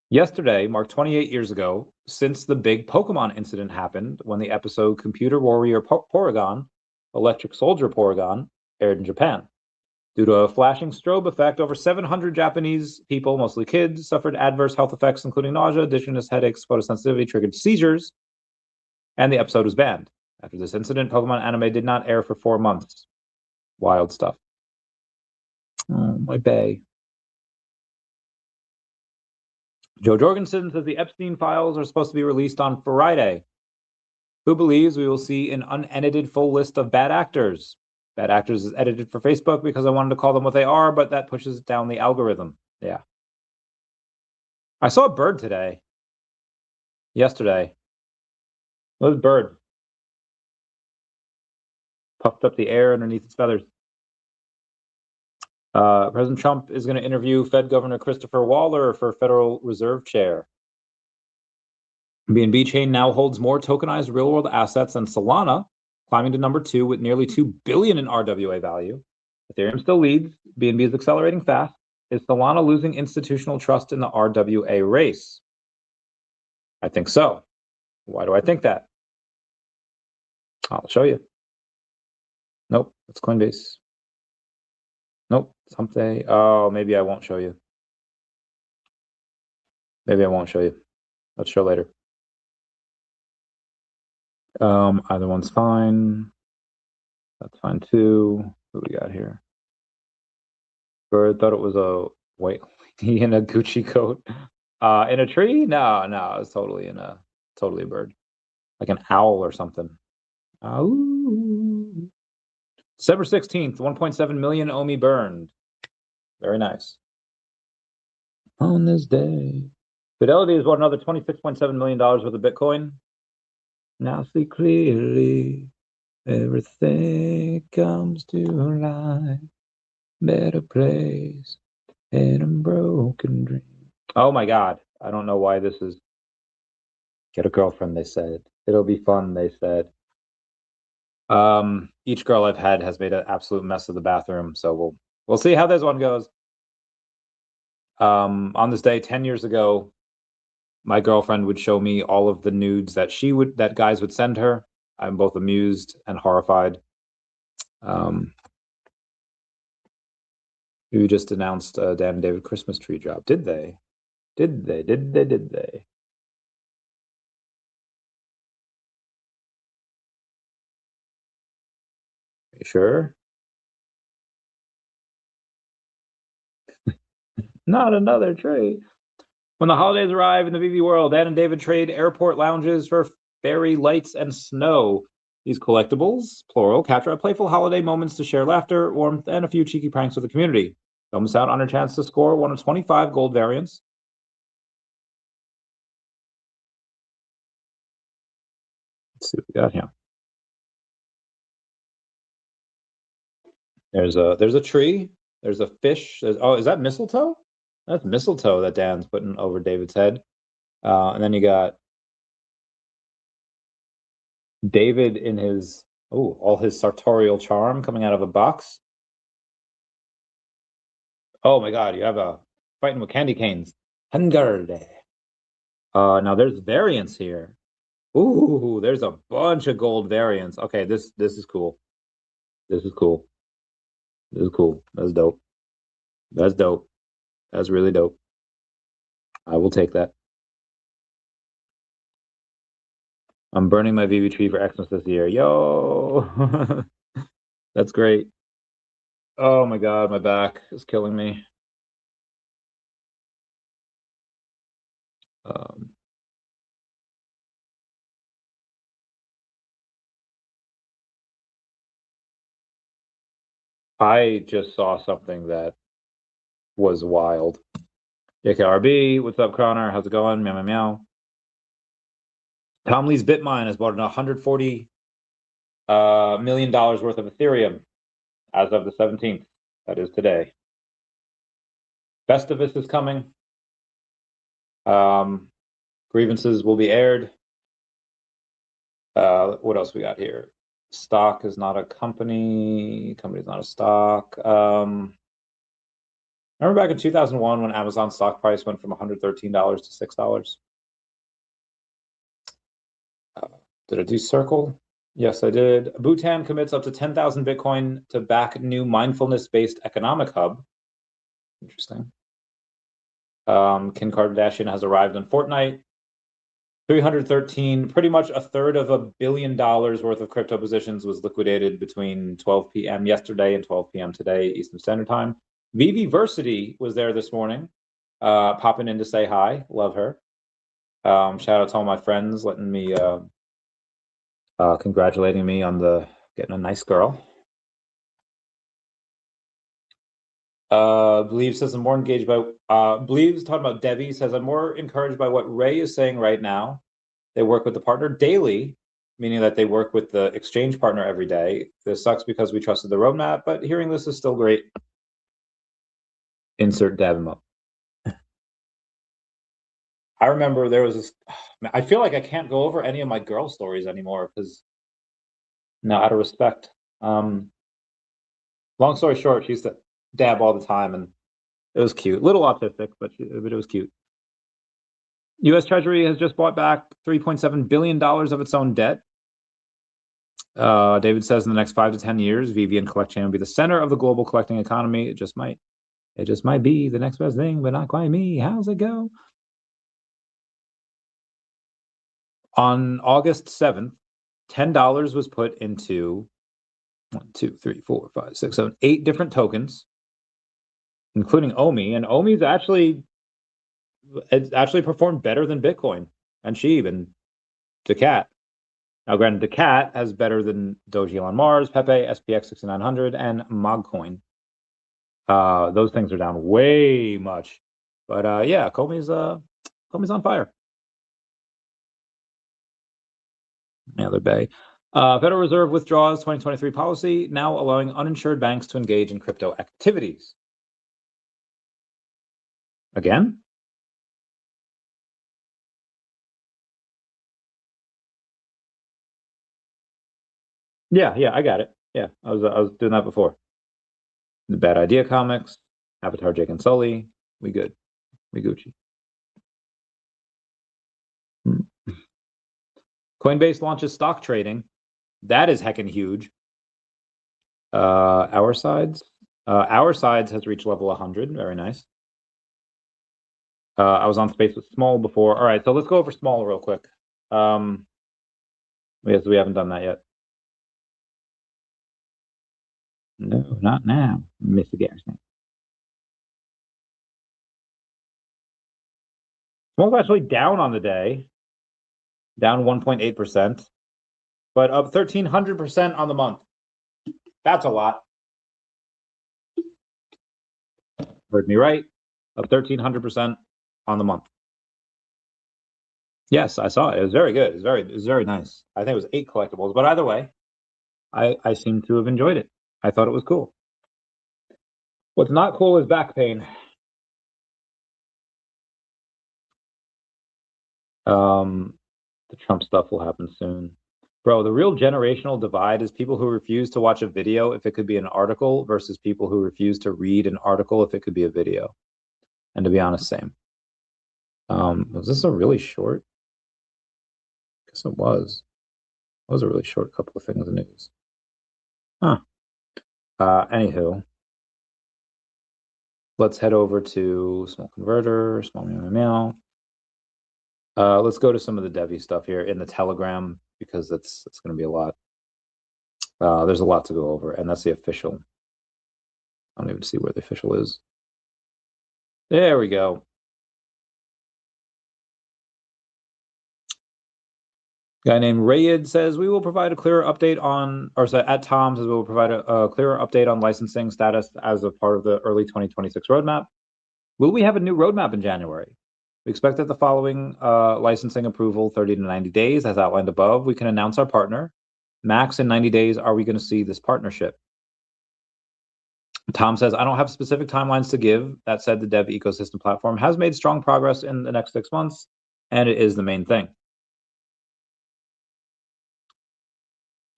Yesterday marked 28 years ago since the big Pokemon incident happened when the episode Computer Warrior Porygon, Electric Soldier Porygon, aired in Japan. Due to a flashing strobe effect, over 700 Japanese people, mostly kids, suffered adverse health effects, including nausea, dizziness, headaches, photosensitivity, triggered seizures, and the episode was banned. After this incident, Pokemon anime did not air for 4 months. Wild stuff. Oh, my bae. Joe Jorgensen says the Epstein files are supposed to be released on Friday. Who believes we will see an unedited full list of bad actors? Bad actors is edited for Facebook because I wanted to call them what they are, but that pushes down the algorithm. Yeah. I saw a bird today. Yesterday. What was a bird? Puffed up the air underneath its feathers. President Trump is going to interview Fed Governor Christopher Waller for Federal Reserve Chair. BNB chain now holds more tokenized real-world assets than Solana, climbing to number 2 with nearly $2 billion in RWA value. Ethereum still leads. BNB is accelerating fast. Is Solana losing institutional trust in the RWA race? I think so. Why do I think that? I'll show you. Nope, it's Coinbase. Nope, someday. Oh, maybe I won't show you. Maybe I won't show you. Let's show later. Either one's fine. That's fine too. What do we got here? Bird thought it was a white lady in a Gucci coat. In a tree? No, it's totally a bird. Like an owl or something. Ow. December 16th, 1.7 million OMI burned. Very nice. On this day. Fidelity has bought another $26.7 million worth of Bitcoin. Now see clearly, everything comes to life. Better place in a broken dream. Oh my God. I don't know why this is. Get a girlfriend, they said. It'll be fun, they said. Each girl I've had has made an absolute mess of the bathroom, so we'll see how this one goes. On this day 10 years ago, my girlfriend would show me all of the nudes that guys would send her. I'm both amused and horrified. We just announced a Dan and David Christmas tree drop. Did they? Did they? Are you sure? Not another tree. When the holidays arrive in the VeVe world, Dan and David trade airport lounges for fairy lights and snow. These collectibles, plural, capture playful holiday moments to share laughter, warmth, and a few cheeky pranks with the community. Don't miss out on a chance to score one of 25 gold variants. Let's see what we got here. There's a tree. There's a fish. Oh, is that mistletoe? That's mistletoe that Dan's putting over David's head. And then you got David in his, all his sartorial charm coming out of a box. Oh my God, you have a fighting with candy canes. Hungerde. Now there's variants here. Ooh, there's a bunch of gold variants. Okay, this is cool. This is cool. That's dope. That's dope. That's really dope. I will take that. I'm burning my VeVe tree for Xmas this year. Yo! That's great. Oh my God, my back is killing me. I just saw something that was wild. JKRB, what's up, Connor? How's it going? Meow, meow, meow. Tom Lee's Bitmine has bought $140 million worth of Ethereum as of the 17th. That is today. Festivus is coming. Grievances will be aired. What else we got here? Stock is not a company. Company is not a stock. Remember back in 2001 when Amazon stock price went from $113 to $6? Did I do Circle? Yes, I did. Bhutan commits up to 10,000 Bitcoin to back new mindfulness-based economic hub. Interesting. Kim Kardashian has arrived on Fortnite. 313, pretty much a third of $1 billion worth of crypto positions was liquidated between 12 p.m. yesterday and 12 p.m. today, Eastern Standard Time. VeVe was there this morning, popping in to say hi. Love her. Shout out to all my friends letting me, congratulating me on getting a nice girl. Believe says I'm more engaged by, Believe's talking about DEVVE, says I'm more encouraged by what Ray is saying right now. They work with the partner daily, meaning that they work with the exchange partner every day. This sucks because we trusted the roadmap, but hearing this is still great. Insert dab him up. I remember there was this, I feel like I can't go over any of my girl stories anymore because, no, out of respect. Long story short, she used to dab all the time and it was cute. Little autistic, but it was cute. U.S. Treasury has just bought back $3.7 billion of its own debt. David says in the next 5 to 10 years, VeVe and CollectChain will be the center of the global collecting economy. It just might be the next best thing, but not quite me. How's it go? On August 7th, $10 was put into 1, 2, 3, 4, 5, 6, 7, 8 different tokens, including OMI, and OMI's actually performed better than Bitcoin and SHIB and daCat. Now, granted, daCat has better than Doji on Mars, Pepe, SPX 6900, and Mogcoin. Those things are down way much, but yeah, Komi's on fire. Another bay. Federal Reserve withdraws 2023 policy, now allowing uninsured banks to engage in crypto activities. Again? Yeah, I got it. Yeah, I was doing that before. The Bad Idea comics, Avatar, Jake and Sully. We good. We Gucci. Coinbase launches stock trading. That is heckin' huge. Our Sides has reached level 100. Very nice. I was on Space with SMOL before. All right, so let's go over SMOL real quick. Yes, we haven't done that yet. No, not now, Mr. Garrison. SMOL's actually down on the day, down 1.8%, but up 1,300% on the month. That's a lot. Heard me right. Up 1,300% on the month. Yes, I saw it. It was very good. It was very nice. I think it was 8 collectibles, but either way, I seem to have enjoyed it. I thought it was cool. What's not cool is back pain. The Trump stuff will happen soon. Bro, the real generational divide is people who refuse to watch a video if it could be an article versus people who refuse to read an article if it could be a video. And to be honest, same. Was this a really short? I guess it was. It was a really short couple of things of news. Huh. Anywho, let's head over to small converter, small meow. Let's go to some of the DEVVE stuff here in the Telegram because it's going to be a lot. There's a lot to go over, and that's the official. I don't even see where the official is. There we go. Guy named Rayid says we will provide a clearer update on, or at Tom says we will provide a clearer update on licensing status as a part of the early 2026 roadmap. Will we have a new roadmap in January? We expect that the following licensing approval, 30 to 90 days, as outlined above, we can announce our partner. Max in 90 days, are we going to see this partnership? Tom says, I don't have specific timelines to give. That said, the DEVVE ecosystem platform has made strong progress in the next 6 months, and it is the main thing.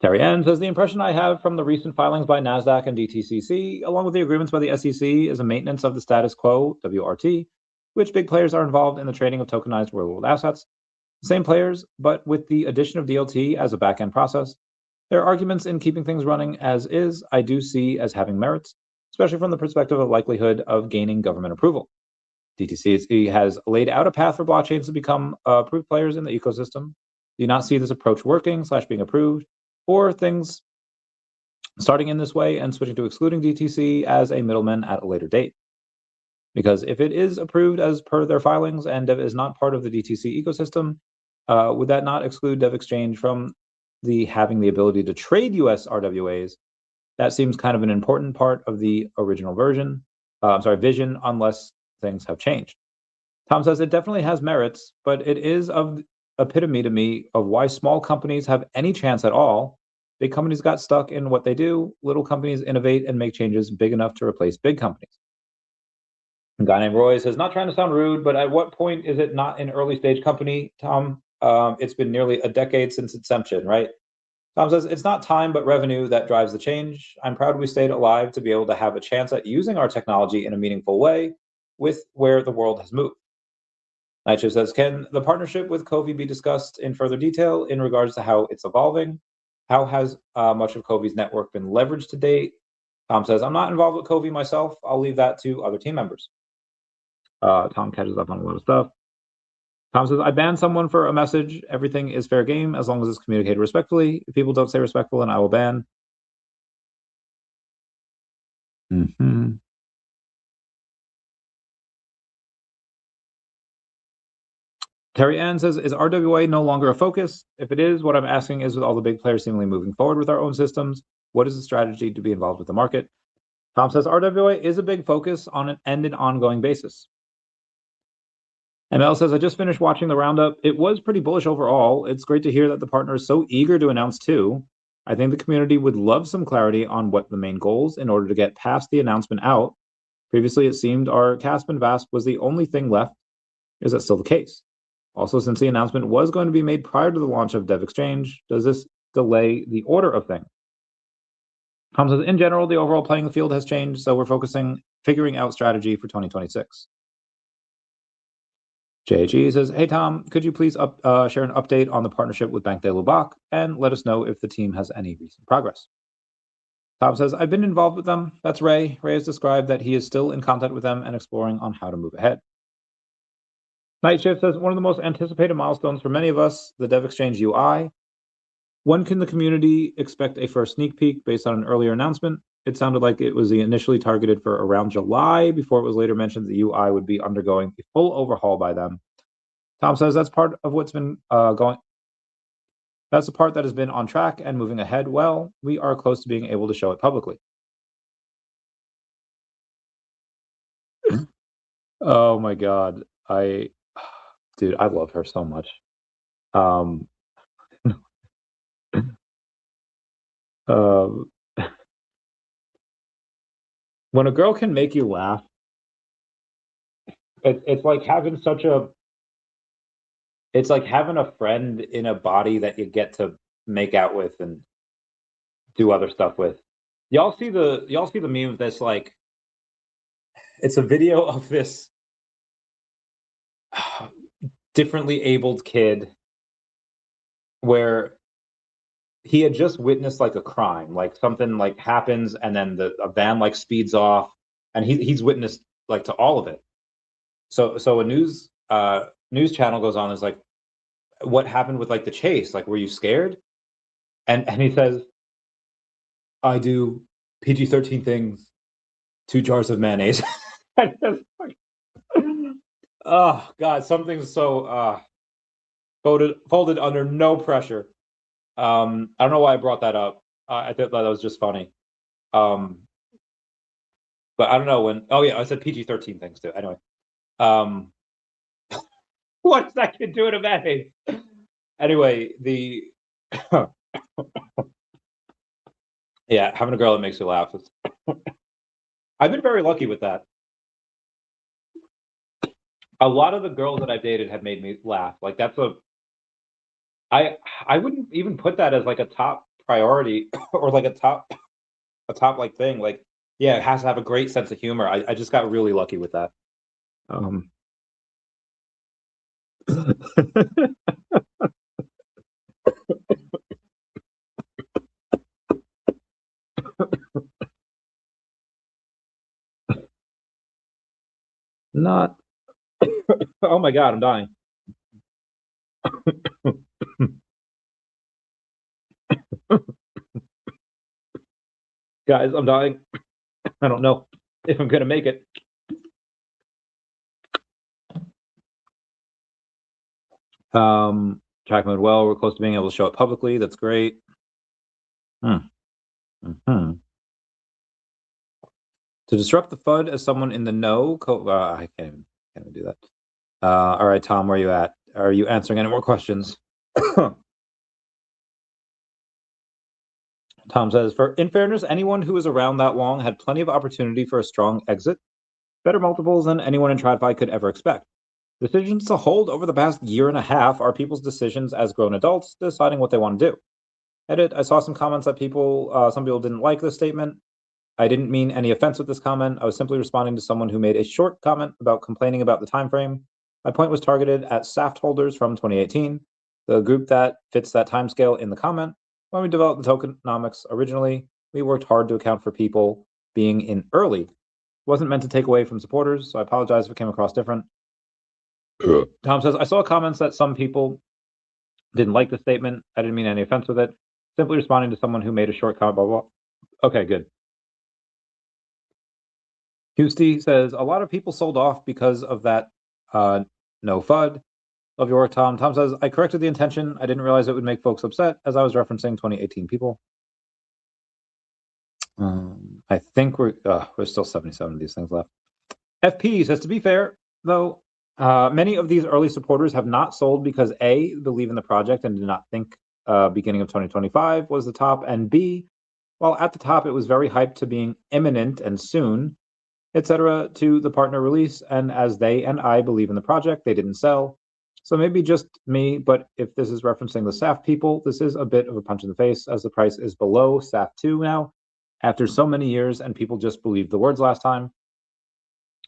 Terry N says, the impression I have from the recent filings by NASDAQ and DTCC, along with the agreements by the SEC, is a maintenance of the status quo, WRT, which big players are involved in the trading of tokenized real-world assets. Same players, but with the addition of DLT as a back-end process. Their arguments in keeping things running as is, I do see as having merits, especially from the perspective of likelihood of gaining government approval. DTCC has laid out a path for blockchains to become approved players in the ecosystem. Do you not see this approach working / being approved, or things starting in this way and switching to excluding DTC as a middleman at a later date? Because if it is approved as per their filings and DEVVE is not part of the DTC ecosystem, would that not exclude DEVVE Exchange from having the ability to trade US RWAs? That seems kind of an important part of the original vision, unless things have changed. Tom says it definitely has merits, but it is of epitome to me of why small companies have any chance at all. Big companies got stuck in what they do. Little companies innovate and make changes big enough to replace big companies. A guy named Roy says, not trying to sound rude, but at what point is it not an early stage company, Tom? It's been nearly a decade since inception, right? Tom says, it's not time, but revenue that drives the change. I'm proud we stayed alive to be able to have a chance at using our technology in a meaningful way with where the world has moved. Nightshift says, can the partnership with Covey be discussed in further detail in regards to how it's evolving? How has much of Covey's network been leveraged to date? Tom says, I'm not involved with Covey myself. I'll leave that to other team members. Tom catches up on a lot of stuff. Tom says, I banned someone for a message. Everything is fair game as long as it's communicated respectfully. If people don't stay respectful, then I will ban. Terry Ann says, is RWA no longer a focus? If it is, what I'm asking is, with all the big players seemingly moving forward with our own systems, what is the strategy to be involved with the market? Tom says, RWA is a big focus on an ongoing basis. ML says, I just finished watching the roundup. It was pretty bullish overall. It's great to hear that the partner is so eager to announce too. I think the community would love some clarity on what the main goals in order to get past the announcement out. Previously, it seemed our CASP and VASP was the only thing left. Is that still the case? Also, since the announcement was going to be made prior to the launch of DEVVE Exchange, does this delay the order of things? Tom says, in general, the overall playing field has changed, so we're figuring out strategy for 2026. JHE says, hey, Tom, could you please share an update on the partnership with Bank de Lubac and let us know if the team has any recent progress? Tom says, I've been involved with them. That's Ray. Ray has described that he is still in contact with them and exploring on how to move ahead. Nightshift says, one of the most anticipated milestones for many of us, the DEVVE Exchange UI. When can the community expect a first sneak peek based on an earlier announcement? It sounded like it was initially targeted for around July before it was later mentioned the UI would be undergoing a full overhaul by them. Tom says that's part of what's been going. That's the part that has been on track and moving ahead well. We are close to being able to show it publicly. Oh my God. Dude, I love her so much. When a girl can make you laugh, it's like having it's like having a friend in a body that you get to make out with and do other stuff with. Y'all see the meme of this, like, it's a video of this differently abled kid where he had just witnessed like a crime, like something like happens, and then a van like speeds off, and he's witnessed like to all of it. So a news channel goes on, is like, what happened with like the chase? Like, were you scared? And he says, I do PG-13 things, 2 jars of mayonnaise. Oh God, something so folded under no pressure. I don't know why I brought that up. I thought that was just funny. But I don't know when. Oh yeah, I said PG-13 things too. Anyway, what's that kid doing to mayonnaise? Anyway, yeah, having a girl that makes you laugh. I've been very lucky with that. A lot of the girls that I've dated have made me laugh. Like, I wouldn't even put that as like a top priority or like a top like thing. Like, yeah, it has to have a great sense of humor. I just got really lucky with that. Not. Oh my God, I'm dying. Guys, I'm dying. I don't know if I'm gonna make it. Track mode well, we're close to being able to show it publicly. That's great. To disrupt the FUD as someone in the know, I can't even do that. All right, Tom, where are you at? Are you answering any more questions? Tom says, in fairness, anyone who was around that long had plenty of opportunity for a strong exit, better multiples than anyone in TradFi could ever expect. Decisions to hold over the past year and a half are people's decisions as grown adults deciding what they want to do. Edit, I saw some comments that some people didn't like this statement. I didn't mean any offense with this comment. I was simply responding to someone who made a short comment about complaining about the time frame. My point was targeted at SAFT holders from 2018, the group that fits that timescale in the comment. When we developed the tokenomics originally, we worked hard to account for people being in early. It wasn't meant to take away from supporters, so I apologize if it came across different. Tom says, I saw comments that some people didn't like the statement. I didn't mean any offense with it. Simply responding to someone who made a short comment, blah, blah, blah. Okay, good. Husty says, a lot of people sold off because of that no FUD. Love your work, Tom. Tom says, I corrected the intention. I didn't realize it would make folks upset as I was referencing 2018 people. I think we're still 77 of these things left. FP says, to be fair, though, many of these early supporters have not sold because A, believe in the project and did not think beginning of 2025 was the top, and B, while at the top it was very hyped to being imminent and soon, etc., to the partner release, and as they and I believe in the project, they didn't sell. So maybe just me, but if this is referencing the SAFT people, this is a bit of a punch in the face as the price is below SAFT 2 now, after so many years, and people just believed the words last time.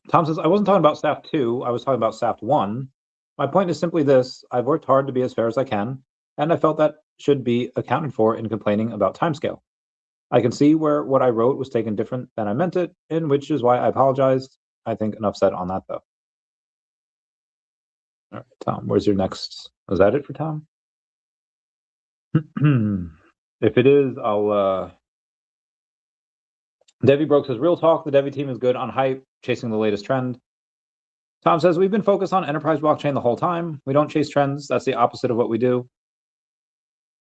Tom says, I wasn't talking about SAFT 2, I was talking about SAFT 1. My point is simply this, I've worked hard to be as fair as I can, and I felt that should be accounted for in complaining about timescale. I can see where what I wrote was taken different than I meant it, in which is why I apologized. I think enough said on that, though. All right, Tom, where's your next? Was that it for Tom? If it is, I'll... DEVVE Broke says, real talk, the DEVVE team is good on hype, chasing the latest trend. Tom says, we've been focused on enterprise blockchain the whole time. We don't chase trends. That's the opposite of what we do.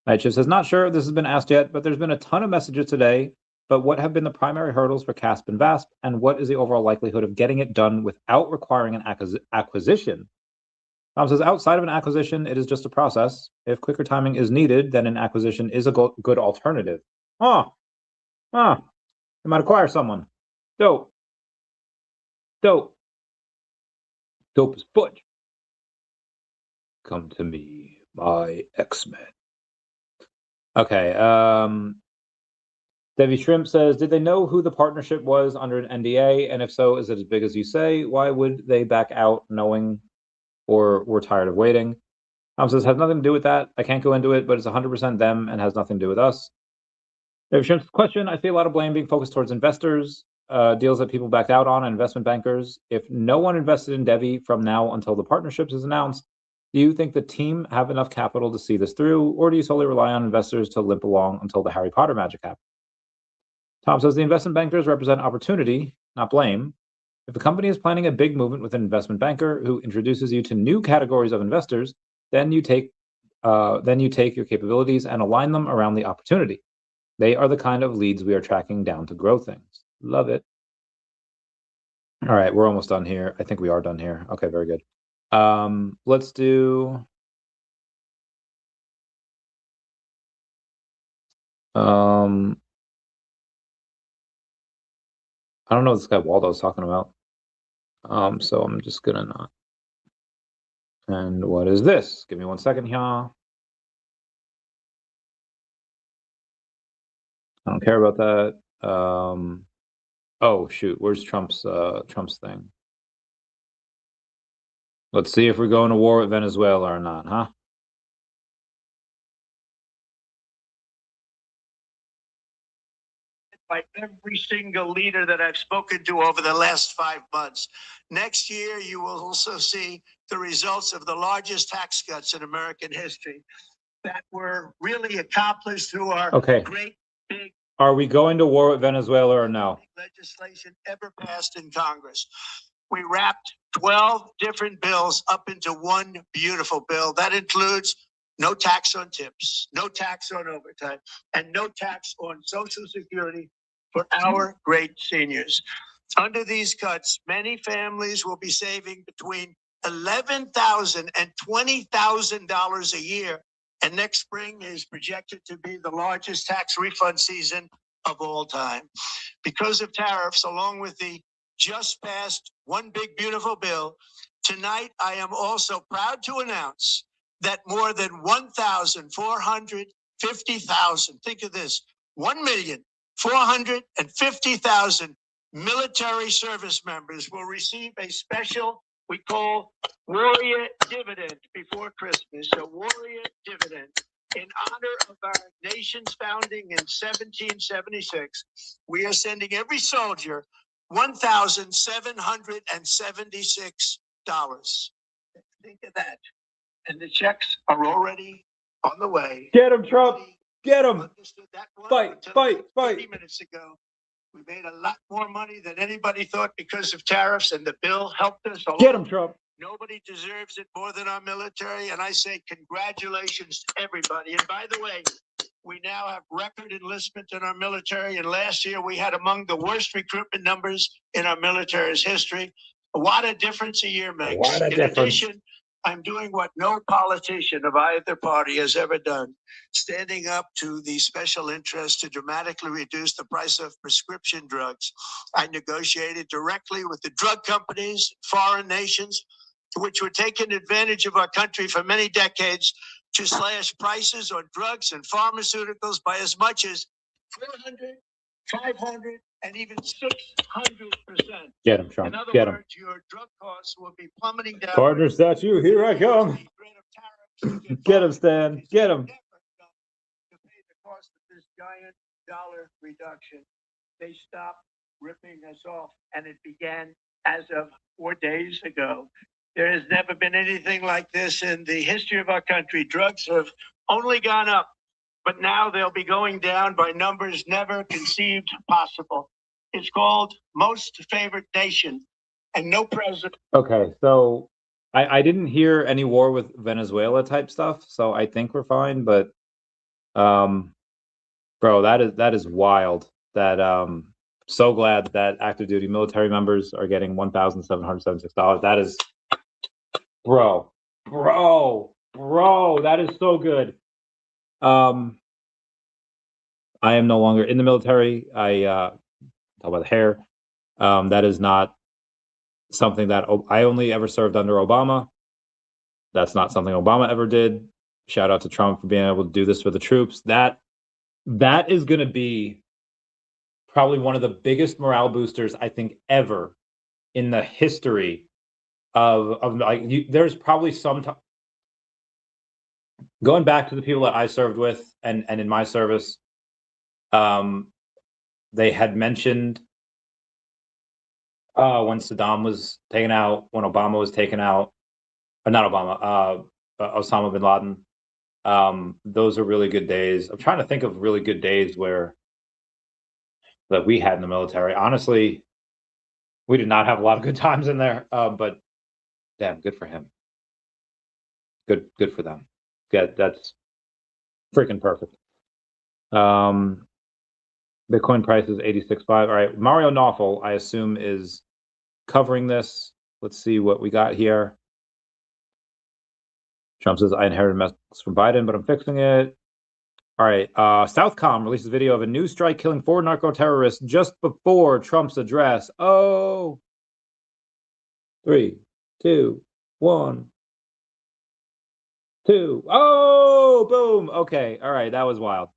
Nightshift says, not sure if this has been asked yet, but there's been a ton of messages today. But what have been the primary hurdles for CASP and VASP, and what is the overall likelihood of getting it done without requiring an acquisition? Tom says, outside of an acquisition, it is just a process. If quicker timing is needed, then an acquisition is a good alternative. You might acquire someone. Dope as fudge. Come to me, my X-Men. Okay, Debbie Shrimp says, did they know who the partnership was under an NDA? And if so, is it as big as you say? Why would they back out knowing, or we're tired of waiting? Tom says, has nothing to do with that. I can't go into it, but it's 100% them and has nothing to do with us. Debbie Shrimp's question, I see a lot of blame being focused towards investors, deals that people backed out on, and investment bankers. If no one invested in DEVVE from now until the partnerships is announced, do you think the team have enough capital to see this through, or do you solely rely on investors to limp along until the Harry Potter magic happens? Tom says, the investment bankers represent opportunity, not blame. If the company is planning a big movement with an investment banker who introduces you to new categories of investors, then you take your capabilities and align them around the opportunity. They are the kind of leads we are tracking down to grow things. Love it. All right, we're almost done here. I think we are done here. Okay, very good. Let's do... I don't know what this guy Waldo's talking about. So I'm just gonna not. And what is this? Give me 1 second here. I don't care about that. Oh shoot, where's Trump's thing? Let's see if we're going to war with Venezuela or not, huh? By every single leader that I've spoken to over the last 5 months. Next year, you will also see the results of the largest tax cuts in American history that were really accomplished through our great big. Are we going to war with Venezuela or no? Legislation ever passed in Congress. We wrapped 12 different bills up into one beautiful bill that includes no tax on tips, no tax on overtime, and no tax on Social Security for our great seniors. Under these cuts, many families will be saving between $11,000 and $20,000 a year. And next spring is projected to be the largest tax refund season of all time. Because of tariffs, along with the just passed One Big Beautiful Bill, tonight I am also proud to announce that more than 1,450,000, think of this, 1,450,000 military service members will receive a special, we call Warrior Dividend before Christmas, a Warrior Dividend. In honor of our nation's founding in 1776, we are sending every soldier $1,776. Think of that. And the checks are already on the way. Get him, Trump. Get him. Fight. 30 minutes ago. We made a lot more money than anybody thought because of tariffs, and the bill helped us a lot. Get him, Trump. Nobody deserves it more than our military, and I say congratulations to everybody. And by the way, we now have record enlistment in our military, and last year we had among the worst recruitment numbers in our military's history. What a difference a year makes. In addition, I'm doing what no politician of either party has ever done, standing up to the special interest to dramatically reduce the price of prescription drugs. I negotiated directly with the drug companies, foreign nations, which were taking advantage of our country for many decades to slash prices on drugs and pharmaceuticals by as much as 400, 500, and even 600%. Get him, Trump. In other Get him. words, your drug costs will be plummeting down. Partner statue, here I come. Get him, Stan. Get him. To pay the cost of this giant dollar reduction, they stopped ripping us off, and it began as of 4 days ago. There has never been anything like this in the history of our country. Drugs have only gone up, but now they'll be going down by numbers never conceived possible. It's called most favored nation, and no president. Okay, so I didn't hear any war with Venezuela type stuff, so I think we're fine. But, bro, that is wild. That so glad that active duty military members are getting $1,776. That is, bro, that is so good. I am no longer in the military. I talk about the hair. That is not something that I only ever served under Obama. That's not something Obama ever did. Shout out to Trump for being able to do this for the troops. That is going to be probably one of the biggest morale boosters I think ever in the history of like. There's probably some time going back to the people that I served with and in my service. They had mentioned when Saddam was taken out, when Obama was taken out, not Obama, Osama bin Laden. Those are really good days. I'm trying to think of really good days that we had in the military. Honestly, we did not have a lot of good times in there, but damn, good for him. Good for them. That's freaking perfect. Bitcoin price is 86.5. All right, Mario Nawful, I assume, is covering this. Let's see what we got here. Trump says, I inherited messages from Biden, but I'm fixing it. All right, Southcom releases a video of a new strike killing 4 narco-terrorists just before Trump's address. Oh, 3, 2, 1, 2. Oh, boom. Okay, all right, that was wild.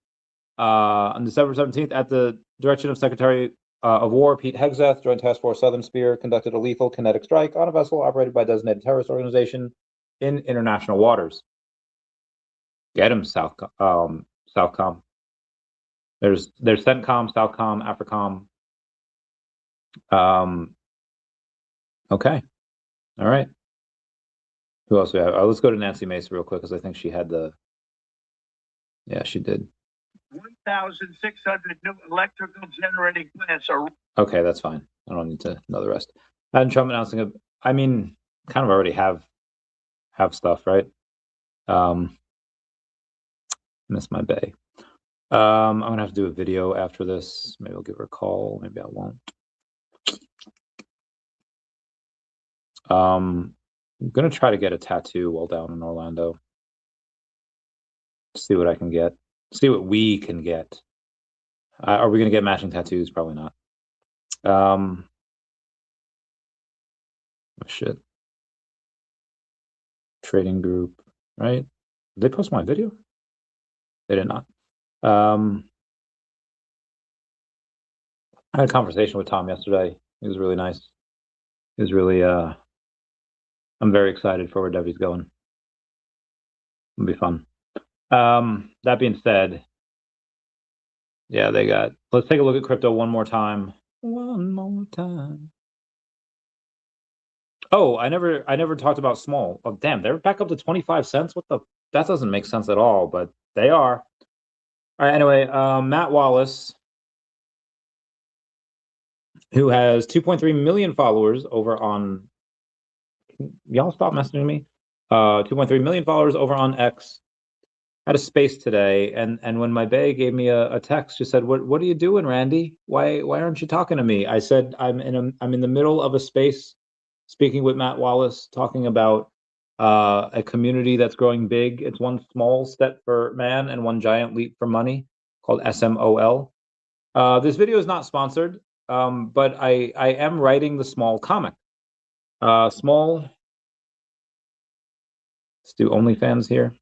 on December 17th, at the direction of Secretary of War Pete Hegseth, Joint Task Force Southern Spear conducted a lethal kinetic strike on a vessel operated by a designated terrorist organization in international waters. Get him, Southcom. There's CENTCOM, Southcom, AFRICOM. Okay. All right. Who else we have? Let's go to Nancy Mace real quick because I think she had the. Yeah, she did. 1,600 new electrical generating plants are. Okay, that's fine. I don't need to know the rest. And Trump announcing I mean, kind of already have stuff, right? Miss my bae. I'm gonna have to do a video after this. Maybe I'll give her a call. Maybe I won't. I'm gonna try to get a tattoo while down in Orlando. See what I can get. See what we can get. Are we gonna get matching tattoos? Probably not. Oh shit. Trading group, right? Did they post my video? They did not. I had a conversation with Tom yesterday. It was really nice. It was really I'm very excited for where DEVVE's going. It'll be fun. That being said, yeah, they got. Let's take a look at crypto one more time. One more time. Oh, I never talked about SMOL. Oh, damn, they're back up to 25 cents. What the? That doesn't make sense at all, but they are. All right. Anyway, Matt Wallace, who has 2.3 million followers over on. Y'all stop messaging me. 2.3 million followers over on X. Had a space today, and when my bae gave me a text, she said, "What are you doing, Randy? Why aren't you talking to me?" I said, "I'm in the middle of a space, speaking with Matt Wallace, talking about a community that's growing big. It's one small step for man and one giant leap for money, called SMOL." This video is not sponsored, but I am writing the SMOL comic. SMOL. Let's do OnlyFans here.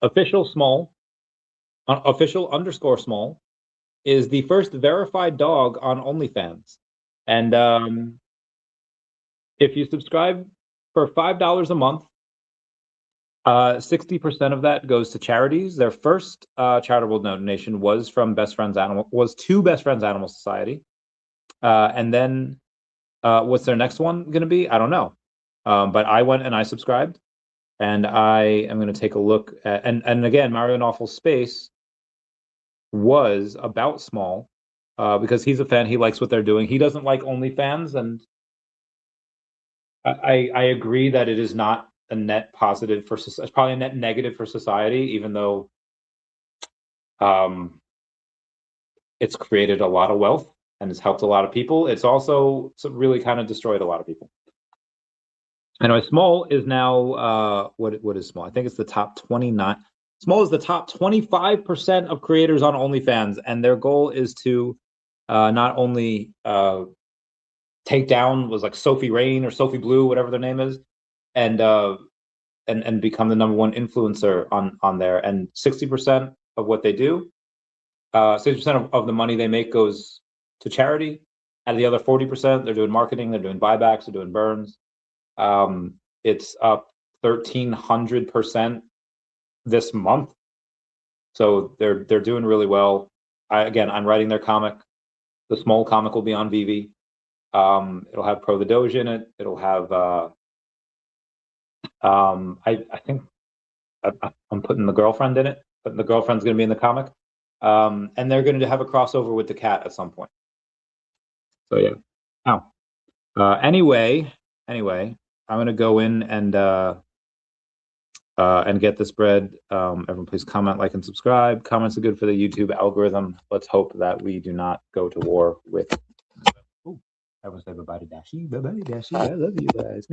Official SMOL, official _ SMOL, is the first verified dog on OnlyFans. And if you subscribe for $5 a month, 60% of that goes to charities. Their first charitable donation was to Best Friends Animal Society. And then what's their next one going to be? I don't know. But I went and I subscribed. And I am going to take a look at, and again, Mario Nawfal's space was about SMOL because he's a fan. He likes what they're doing. He doesn't like OnlyFans, and I agree that it is not a net positive for society. It's probably a net negative for society, even though it's created a lot of wealth and it's helped a lot of people. It's also really kind of destroyed a lot of people. Anyway, SMOL is now what is SMOL? I think it's the top 29. SMOL is the top 25% of creators on OnlyFans, and their goal is to not only take down was like Sophie Rain or Sophie Blue, whatever their name is, and become the #1 influencer on there. And 60% of what they do, 60% of the money they make goes to charity, and the other 40% they're doing marketing, they're doing buybacks, they're doing burns. It's up 1,300% this month, so they're doing really well. I'm writing their comic. The SMOL comic will be on VeVe. It'll have Pro the Doge in it. It'll have I think I'm putting the girlfriend in it, but the girlfriend's going to be in the comic, and they're going to have a crossover with daCat at some point. So yeah. Anyway, I'm going to go in and get this bread. Everyone please comment, like, and subscribe. Comments are good for the YouTube algorithm. Let's hope that we do not go to war with. Ooh, everyone say bye-bye to Dashi. Bye-bye, Dashi. I love you guys.